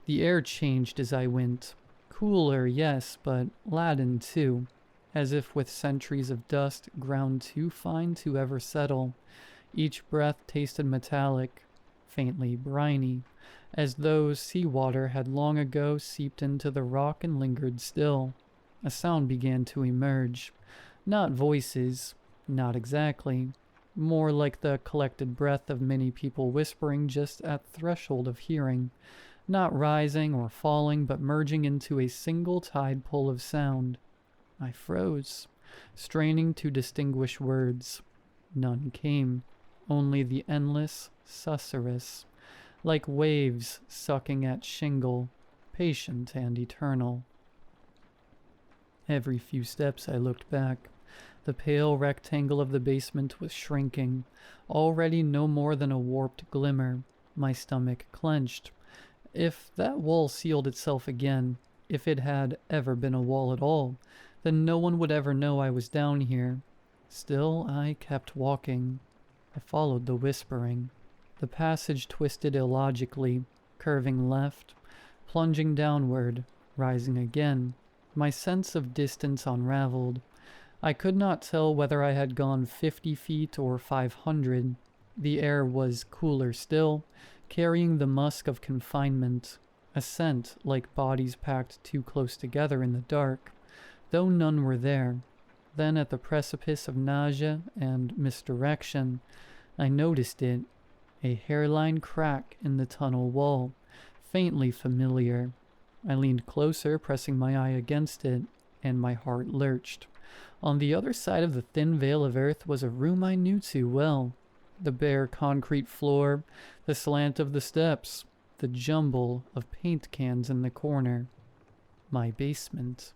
The air changed as I went. Cooler, yes, but laden too, as if with centuries of dust ground too fine to ever settle. Each breath tasted metallic, faintly briny, as though seawater had long ago seeped into the rock and lingered still. A sound began to emerge. Not voices, not exactly. More like the collected breath of many people whispering just at the threshold of hearing. Not rising or falling, but merging into a single tide pull of sound. I froze, straining to distinguish words. None came, only the endless susurrus, like waves sucking at shingle, patient and eternal. Every few steps I looked back. The pale rectangle of the basement was shrinking, already no more than a warped glimmer. My stomach clenched. If that wall sealed itself again, if it had ever been a wall at all, then no one would ever know I was down here. Still, I kept walking. I followed the whispering. The passage twisted illogically, curving left, plunging downward, rising again. My sense of distance unraveled. I could not tell whether I had gone 50 feet or 500. The air was cooler still, carrying the musk of confinement, a scent like bodies packed too close together in the dark, though none were there. Then at the precipice of nausea and misdirection, I noticed it, a hairline crack in the tunnel wall, faintly familiar. I leaned closer, pressing my eye against it, and my heart lurched. On the other side of the thin veil of earth was a room I knew too well. The bare concrete floor, the slant of the steps, the jumble of paint cans in the corner. My basement.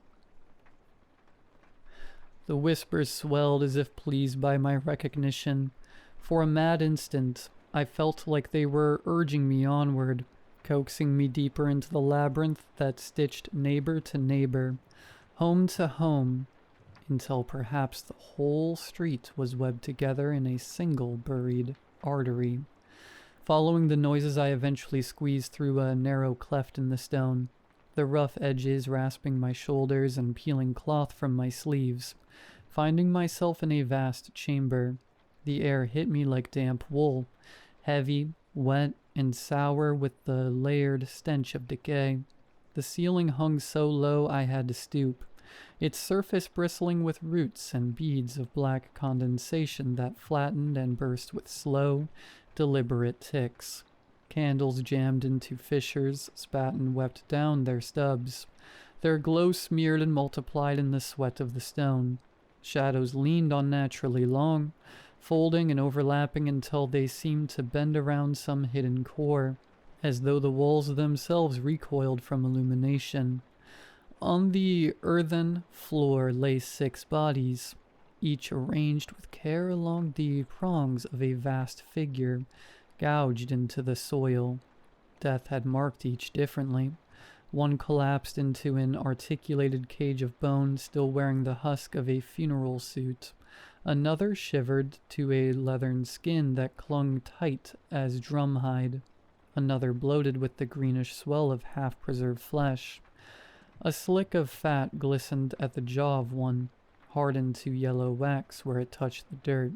The whispers swelled as if pleased by my recognition. For a mad instant, I felt like they were urging me onward, coaxing me deeper into the labyrinth that stitched neighbor to neighbor, home to home, until perhaps the whole street was webbed together in a single buried artery. Following the noises, I eventually squeezed through a narrow cleft in the stone, the rough edges rasping my shoulders and peeling cloth from my sleeves, finding myself in a vast chamber. The air hit me like damp wool, heavy, wet, and sour with the layered stench of decay. The ceiling hung so low I had to stoop, its surface bristling with roots and beads of black condensation that flattened and burst with slow, deliberate ticks. Candles jammed into fissures spat and wept down their stubs, their glow smeared and multiplied in the sweat of the stone. Shadows leaned unnaturally long, folding and overlapping until they seemed to bend around some hidden core, as though the walls themselves recoiled from illumination. On the earthen floor lay 6 bodies, each arranged with care along the prongs of a vast figure, gouged into the soil. Death had marked each differently. One collapsed into an articulated cage of bone, still wearing the husk of a funeral suit. Another shivered to a leathern skin that clung tight as drumhide. Another bloated with the greenish swell of half-preserved flesh. A slick of fat glistened at the jaw of one, hardened to yellow wax where it touched the dirt.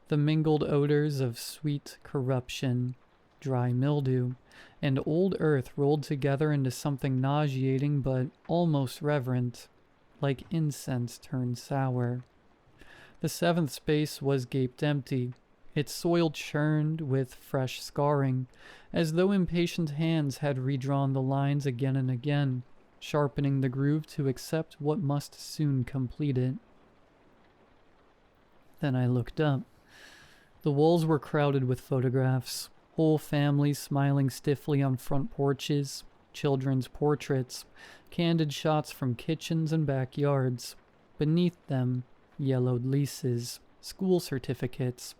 The mingled odors of sweet corruption, dry mildew, and old earth rolled together into something nauseating but almost reverent, like incense turned sour. The 7th space was gaped empty, its soil churned with fresh scarring, as though impatient hands had redrawn the lines again and again, sharpening the groove to accept what must soon complete it. Then I looked up. The walls were crowded with photographs, whole families smiling stiffly on front porches, children's portraits, candid shots from kitchens and backyards. Beneath them, yellowed leases, school certificates.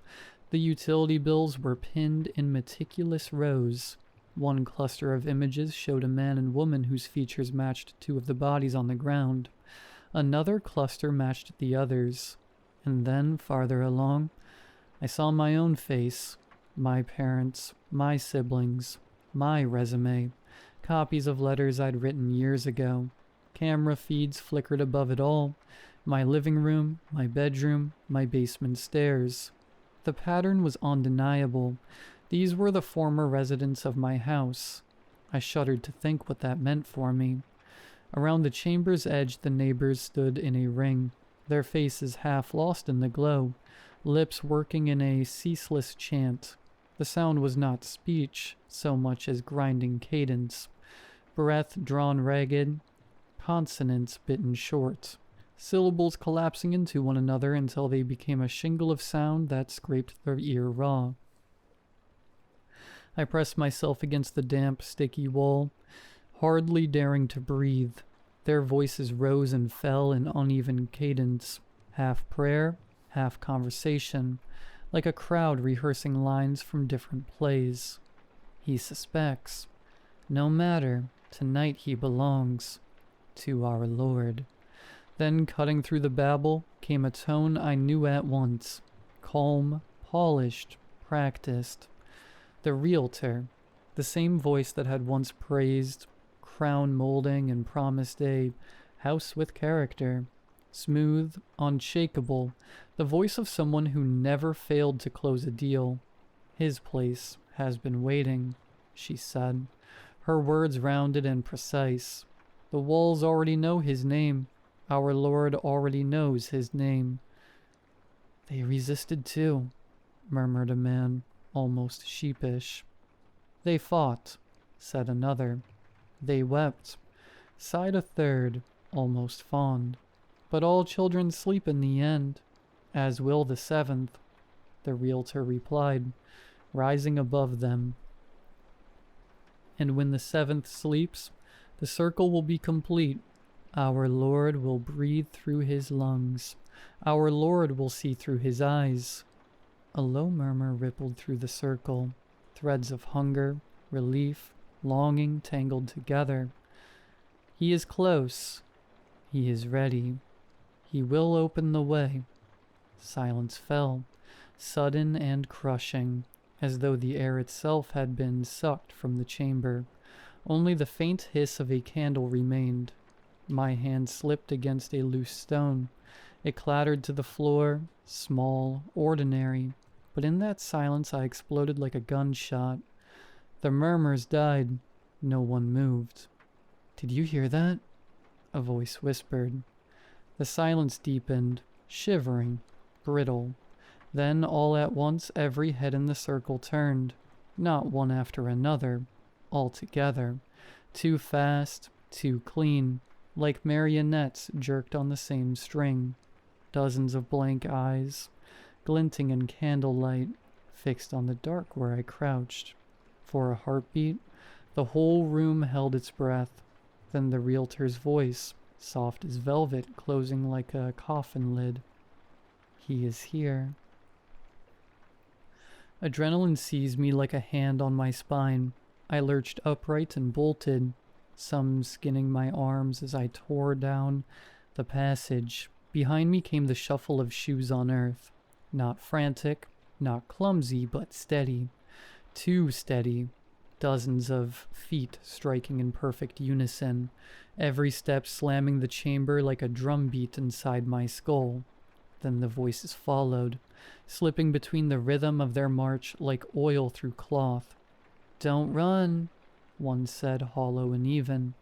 The utility bills were pinned in meticulous rows. One cluster of images showed a man and woman whose features matched 2 of the bodies on the ground. Another cluster matched the others. And then, farther along, I saw my own face, my parents, my siblings, my resume, copies of letters I'd written years ago. Camera feeds flickered above it all. My living room, my bedroom, my basement stairs. The pattern was undeniable. These were the former residents of my house. I shuddered to think what that meant for me. Around the chamber's edge the neighbors stood in a ring, their faces half lost in the glow, lips working in a ceaseless chant. The sound was not speech so much as grinding cadence, breath drawn ragged, consonants bitten short, syllables collapsing into one another until they became a shingle of sound that scraped their ear raw. I pressed myself against the damp, sticky wall, hardly daring to breathe. Their voices rose and fell in uneven cadence, half prayer, half conversation, like a crowd rehearsing lines from different plays. He suspects. No matter, tonight he belongs to our Lord. Then, cutting through the babble, came a tone I knew at once, calm, polished, practiced. The realtor, the same voice that had once praised crown molding and promised a house with character. Smooth, unshakable, the voice of someone who never failed to close a deal. His place has been waiting. she said, her words rounded and precise. The walls already know his name. Our Lord already knows his name. They resisted too, murmured a man, almost sheepish. They fought, said another. They wept, sighed a third, almost fond. But all children sleep in the end, as will the seventh, the realtor replied, rising above them. And when the seventh sleeps, the circle will be complete. Our Lord will breathe through his lungs. Our Lord will see through his eyes. A low murmur rippled through the circle, threads of hunger, relief, longing tangled together. He is close. He is ready. He will open the way. Silence fell, sudden and crushing, as though the air itself had been sucked from the chamber. Only the faint hiss of a candle remained. My hand slipped against a loose stone. It clattered to the floor, small, ordinary, but in that silence I exploded like a gunshot. The murmurs died. No one moved. Did you hear that? A voice whispered. The silence deepened, shivering, brittle. Then all at once every head in the circle turned, not one after another, all together, too fast, too clean, like marionettes jerked on the same string. Dozens of blank eyes, glinting in candlelight, fixed on the dark where I crouched. For a heartbeat, the whole room held its breath. Then the realtor's voice, soft as velvet, closing like a coffin lid. He is here. Adrenaline seized me like a hand on my spine. I lurched upright and bolted, some skinning my arms as I tore down the passage. Behind me came the shuffle of shoes on earth. Not frantic, not clumsy, but steady. Too steady. Dozens of feet striking in perfect unison, every step slamming the chamber like a drum beat inside my skull. Then the voices followed, slipping between the rhythm of their march like oil through cloth. "Don't run," one said, hollow and even.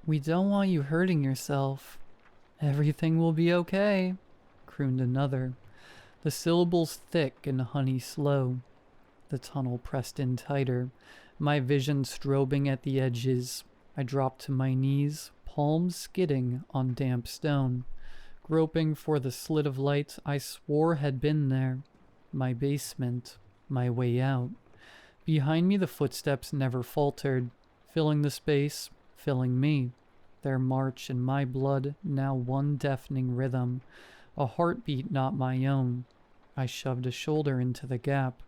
"We don't want you hurting yourself." "Everything will be okay," crooned another, the syllables thick and honey slow. The tunnel pressed in tighter, my vision strobing at the edges. I dropped to my knees, palms skidding on damp stone, groping for the slit of light I swore had been there. My basement, my way out. Behind me the footsteps never faltered, filling the space, filling me. Their march in my blood, now one deafening rhythm, a heartbeat not my own. I shoved a shoulder into the gap,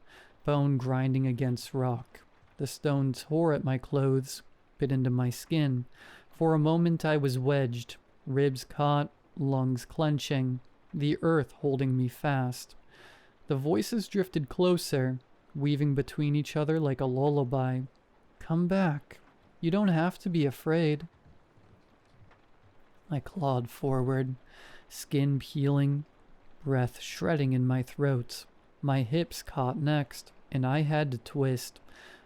bone grinding against rock. The stone tore at my clothes, bit into my skin. For a moment I was wedged, ribs caught, lungs clenching, the earth holding me fast. The voices drifted closer, weaving between each other like a lullaby. "Come back. You don't have to be afraid." I clawed forward, skin peeling, breath shredding in my throat. My hips caught next, and I had to twist,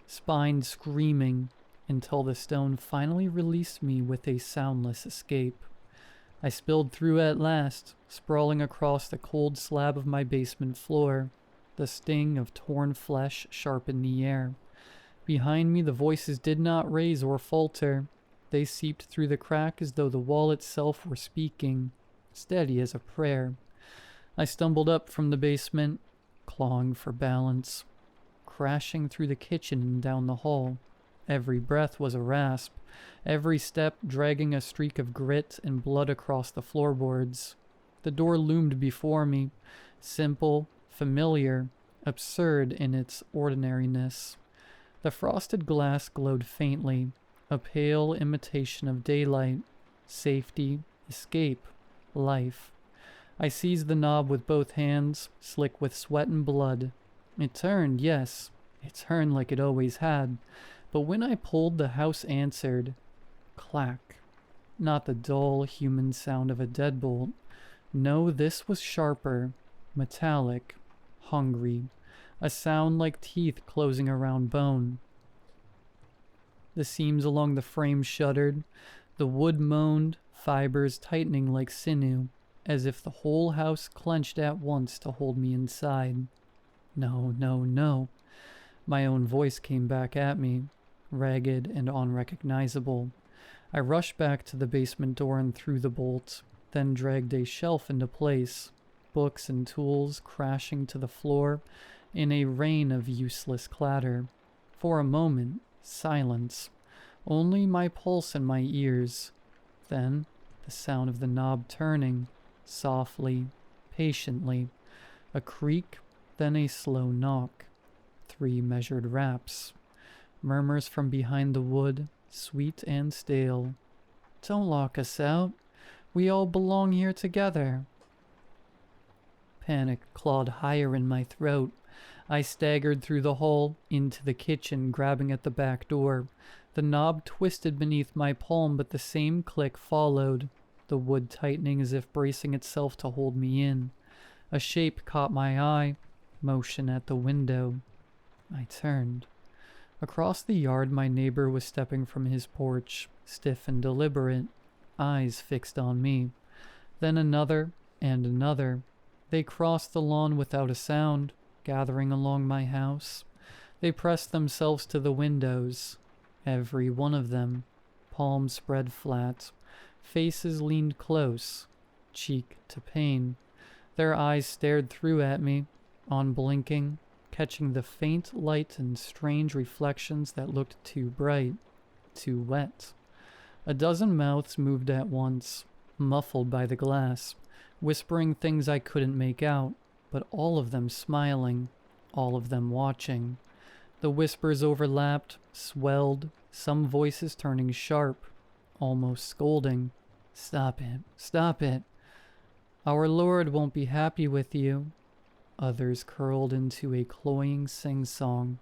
spine screaming, until the stone finally released me with a soundless escape. I spilled through at last, sprawling across the cold slab of my basement floor. The sting of torn flesh sharpened the air. Behind me the voices did not raise or falter. They seeped through the crack as though the wall itself were speaking, steady as a prayer. I stumbled up from the basement, clawing for balance, crashing through the kitchen and down the hall. Every breath was a rasp, every step dragging a streak of grit and blood across the floorboards. The door loomed before me, simple, familiar, absurd in its ordinariness. The frosted glass glowed faintly, a pale imitation of daylight, safety, escape, life. I seized the knob with both hands, slick with sweat and blood. It turned, yes, it turned like it always had, but when I pulled, the house answered. Clack. Not the dull, human sound of a deadbolt. No, this was sharper, metallic, hungry, a sound like teeth closing around bone. The seams along the frame shuddered, the wood moaned, fibers tightening like sinew, as if the whole house clenched at once to hold me inside. No, no, no. My own voice came back at me, ragged and unrecognizable. I rushed back to the basement door and threw the bolt, then dragged a shelf into place, books and tools crashing to the floor in a rain of useless clatter. For a moment, silence. Only my pulse in my ears. Then, the sound of the knob turning, softly, patiently. A creak, then a slow knock. 3 measured raps. Murmurs from behind the wood, sweet and stale. Don't lock us out. We all belong here together. Panic clawed higher in my throat. I staggered through the hall, into the kitchen, grabbing at the back door. The knob twisted beneath my palm, but the same click followed, the wood tightening as if bracing itself to hold me in. A shape caught my eye, motion at the window. I turned. Across the yard, my neighbor was stepping from his porch, stiff and deliberate, eyes fixed on me. Then another and another. They crossed the lawn without a sound, gathering along my house. They pressed themselves to the windows, every one of them, palms spread flat, faces leaned close, cheek to pane. Their eyes stared through at me, unblinking, catching the faint light and strange reflections that looked too bright, too wet. A dozen mouths moved at once, muffled by the glass, whispering things I couldn't make out, but all of them smiling, all of them watching. The whispers overlapped, swelled, some voices turning sharp, almost scolding. Stop it, stop it. Our Lord won't be happy with you. Others curled into a cloying sing-song.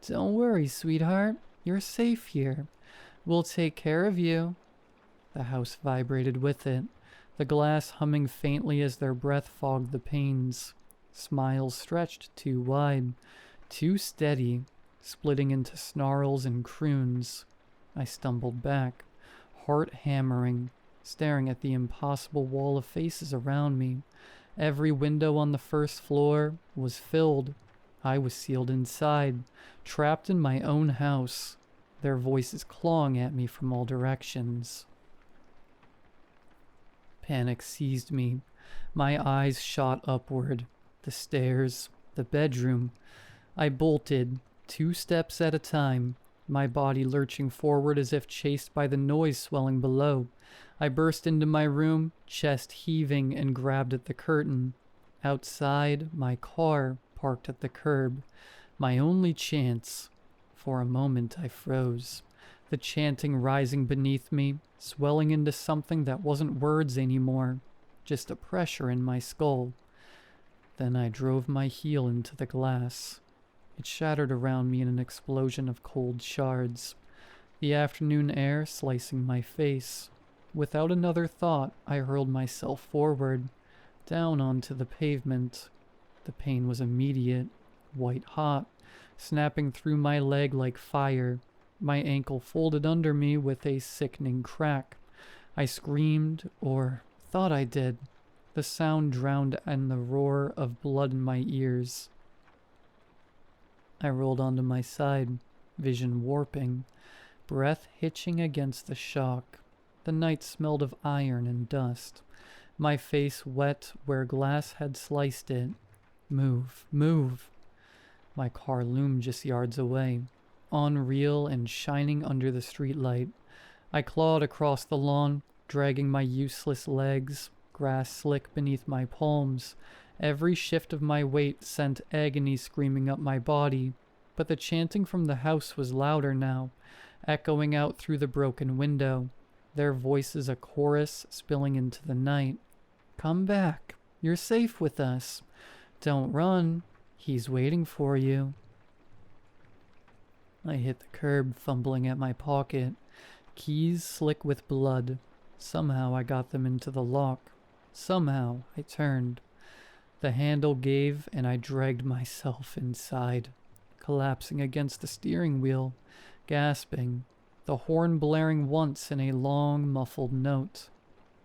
Don't worry, sweetheart. You're safe here. We'll take care of you. The house vibrated with it, the glass humming faintly as their breath fogged the panes. Smiles stretched too wide, too steady, splitting into snarls and croons. I stumbled back, heart hammering, staring at the impossible wall of faces around me. Every window on the first floor was filled. I was sealed inside, trapped in my own house, their voices clawing at me from all directions. Panic seized me. My eyes shot upward. The stairs, the bedroom. I bolted, 2 steps at a time, my body lurching forward as if chased by the noise swelling below. I burst into my room, chest heaving, and grabbed at the curtain. Outside, my car parked at the curb. My only chance. For a moment I froze, the chanting rising beneath me, swelling into something that wasn't words anymore, just a pressure in my skull. Then I drove my heel into the glass. It shattered around me in an explosion of cold shards, the afternoon air slicing my face. Without another thought, I hurled myself forward, down onto the pavement. The pain was immediate, white hot, snapping through my leg like fire. My ankle folded under me with a sickening crack. I screamed, or thought I did. The sound drowned in the roar of blood in my ears. I rolled onto my side, vision warping, breath hitching against the shock. The night smelled of iron and dust. My face wet where glass had sliced it. Move, move. My car loomed just yards away, unreal and shining under the streetlight. I clawed across the lawn, dragging my useless legs, grass slick beneath my palms. Every shift of my weight sent agony screaming up my body, but the chanting from the house was louder now, echoing out through the broken window, their voices a chorus spilling into the night. Come back. You're safe with us. Don't run. He's waiting for you. I hit the curb, fumbling at my pocket. Keys slick with blood. Somehow I got them into the lock. Somehow I turned. The handle gave, and I dragged myself inside, collapsing against the steering wheel, gasping, the horn blaring once in a long, muffled note.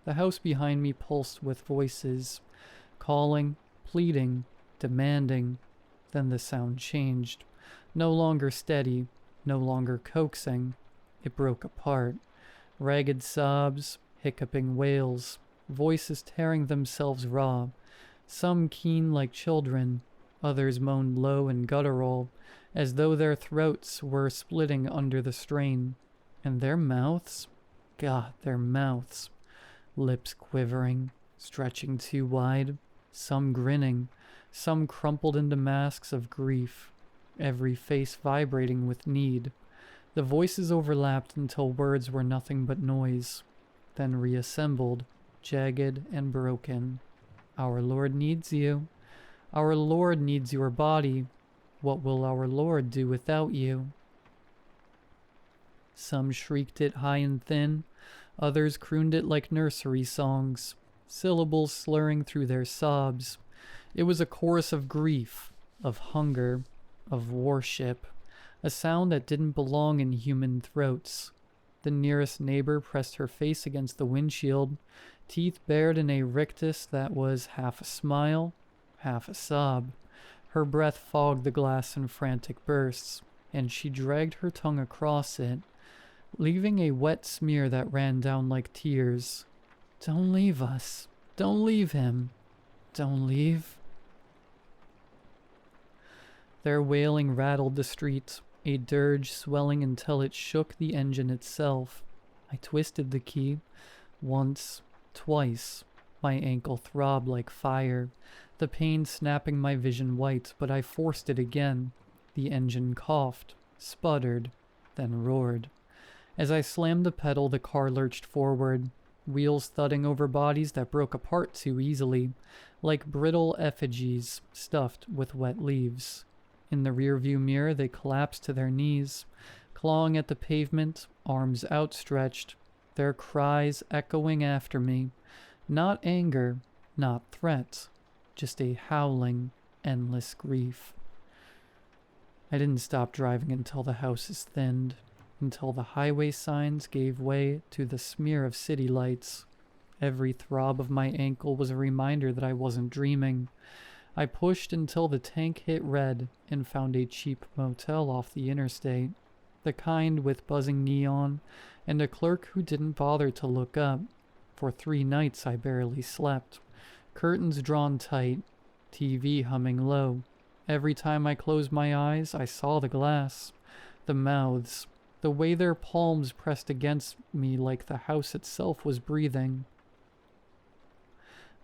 The house behind me pulsed with voices, calling, pleading, demanding. Then the sound changed. No longer steady, no longer coaxing. It broke apart. Ragged sobs, hiccuping wails, voices tearing themselves raw. Some keen like children, others moaned low and guttural, as though their throats were splitting under the strain. And their mouths? God, their mouths. Lips quivering, stretching too wide, some grinning, some crumpled into masks of grief, every face vibrating with need. The voices overlapped until words were nothing but noise, then reassembled, jagged and broken. Our Lord needs you. Our Lord needs your body. What will our Lord do without you? Some shrieked it high and thin, others crooned it like nursery songs, syllables slurring through their sobs. It was a chorus of grief, of hunger, of worship, a sound that didn't belong in human throats. The nearest neighbor pressed her face against the windshield, teeth bared in a rictus that was half a smile, half a sob. Her breath fogged the glass in frantic bursts, and she dragged her tongue across it, leaving a wet smear that ran down like tears. Don't leave us. Don't leave him. Don't leave. Their wailing rattled the streets, a dirge swelling until it shook the engine itself. I twisted the key. Once, twice. My ankle throbbed like fire, the pain snapping my vision white, but I forced it again. The engine coughed, sputtered, then roared. As I slammed the pedal, the car lurched forward, wheels thudding over bodies that broke apart too easily, like brittle effigies stuffed with wet leaves. In the rearview mirror, they collapsed to their knees, clawing at the pavement, arms outstretched, their cries echoing after me. Not anger, not threat, just a howling, endless grief. I didn't stop driving until the houses thinned, until the highway signs gave way to the smear of city lights. Every throb of my ankle was a reminder that I wasn't dreaming. I pushed until the tank hit red and found a cheap motel off the interstate, the kind with buzzing neon and a clerk who didn't bother to look up. For 3 nights I barely slept, curtains drawn tight, TV humming low. Every time I closed my eyes, I saw the glass, the mouths, the way their palms pressed against me like the house itself was breathing.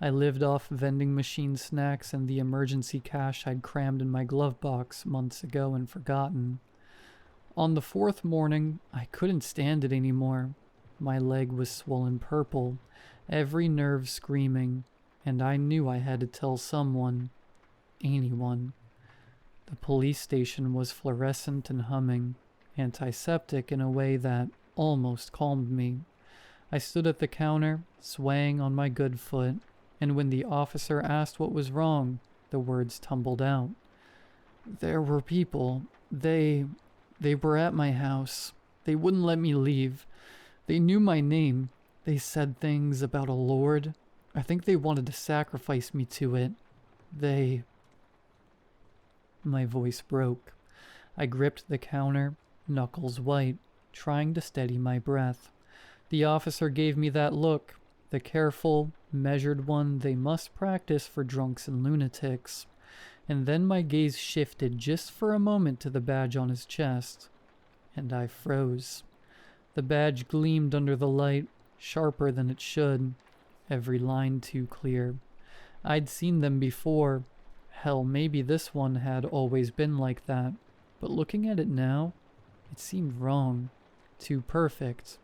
I lived off vending machine snacks and the emergency cash I'd crammed in my glove box months ago and forgotten. On the 4th morning, I couldn't stand it anymore. My leg was swollen purple, every nerve screaming, and I knew I had to tell someone, anyone. The police station was fluorescent and humming, antiseptic in a way that almost calmed me. I stood at the counter, swaying on my good foot, and when the officer asked what was wrong, the words tumbled out. There were people. They were at my house. They wouldn't let me leave. They knew my name. They said things about a lord. I think they wanted to sacrifice me to it. My voice broke. I gripped the counter, knuckles white, trying to steady my breath. The officer gave me that look, the careful, measured one they must practice for drunks and lunatics. And then my gaze shifted just for a moment to the badge on his chest, and I froze. The badge gleamed under the light, sharper than it should, every line too clear. I'd seen them before. Hell, maybe this one had always been like that, but looking at it now, it seemed wrong, too perfect,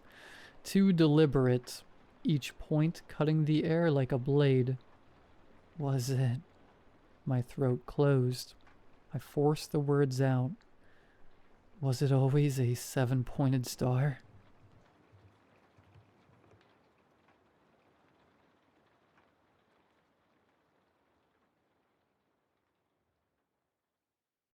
too deliberate, each point cutting the air like a blade. Was it? My throat closed. I forced the words out. Was it always a 7-pointed star?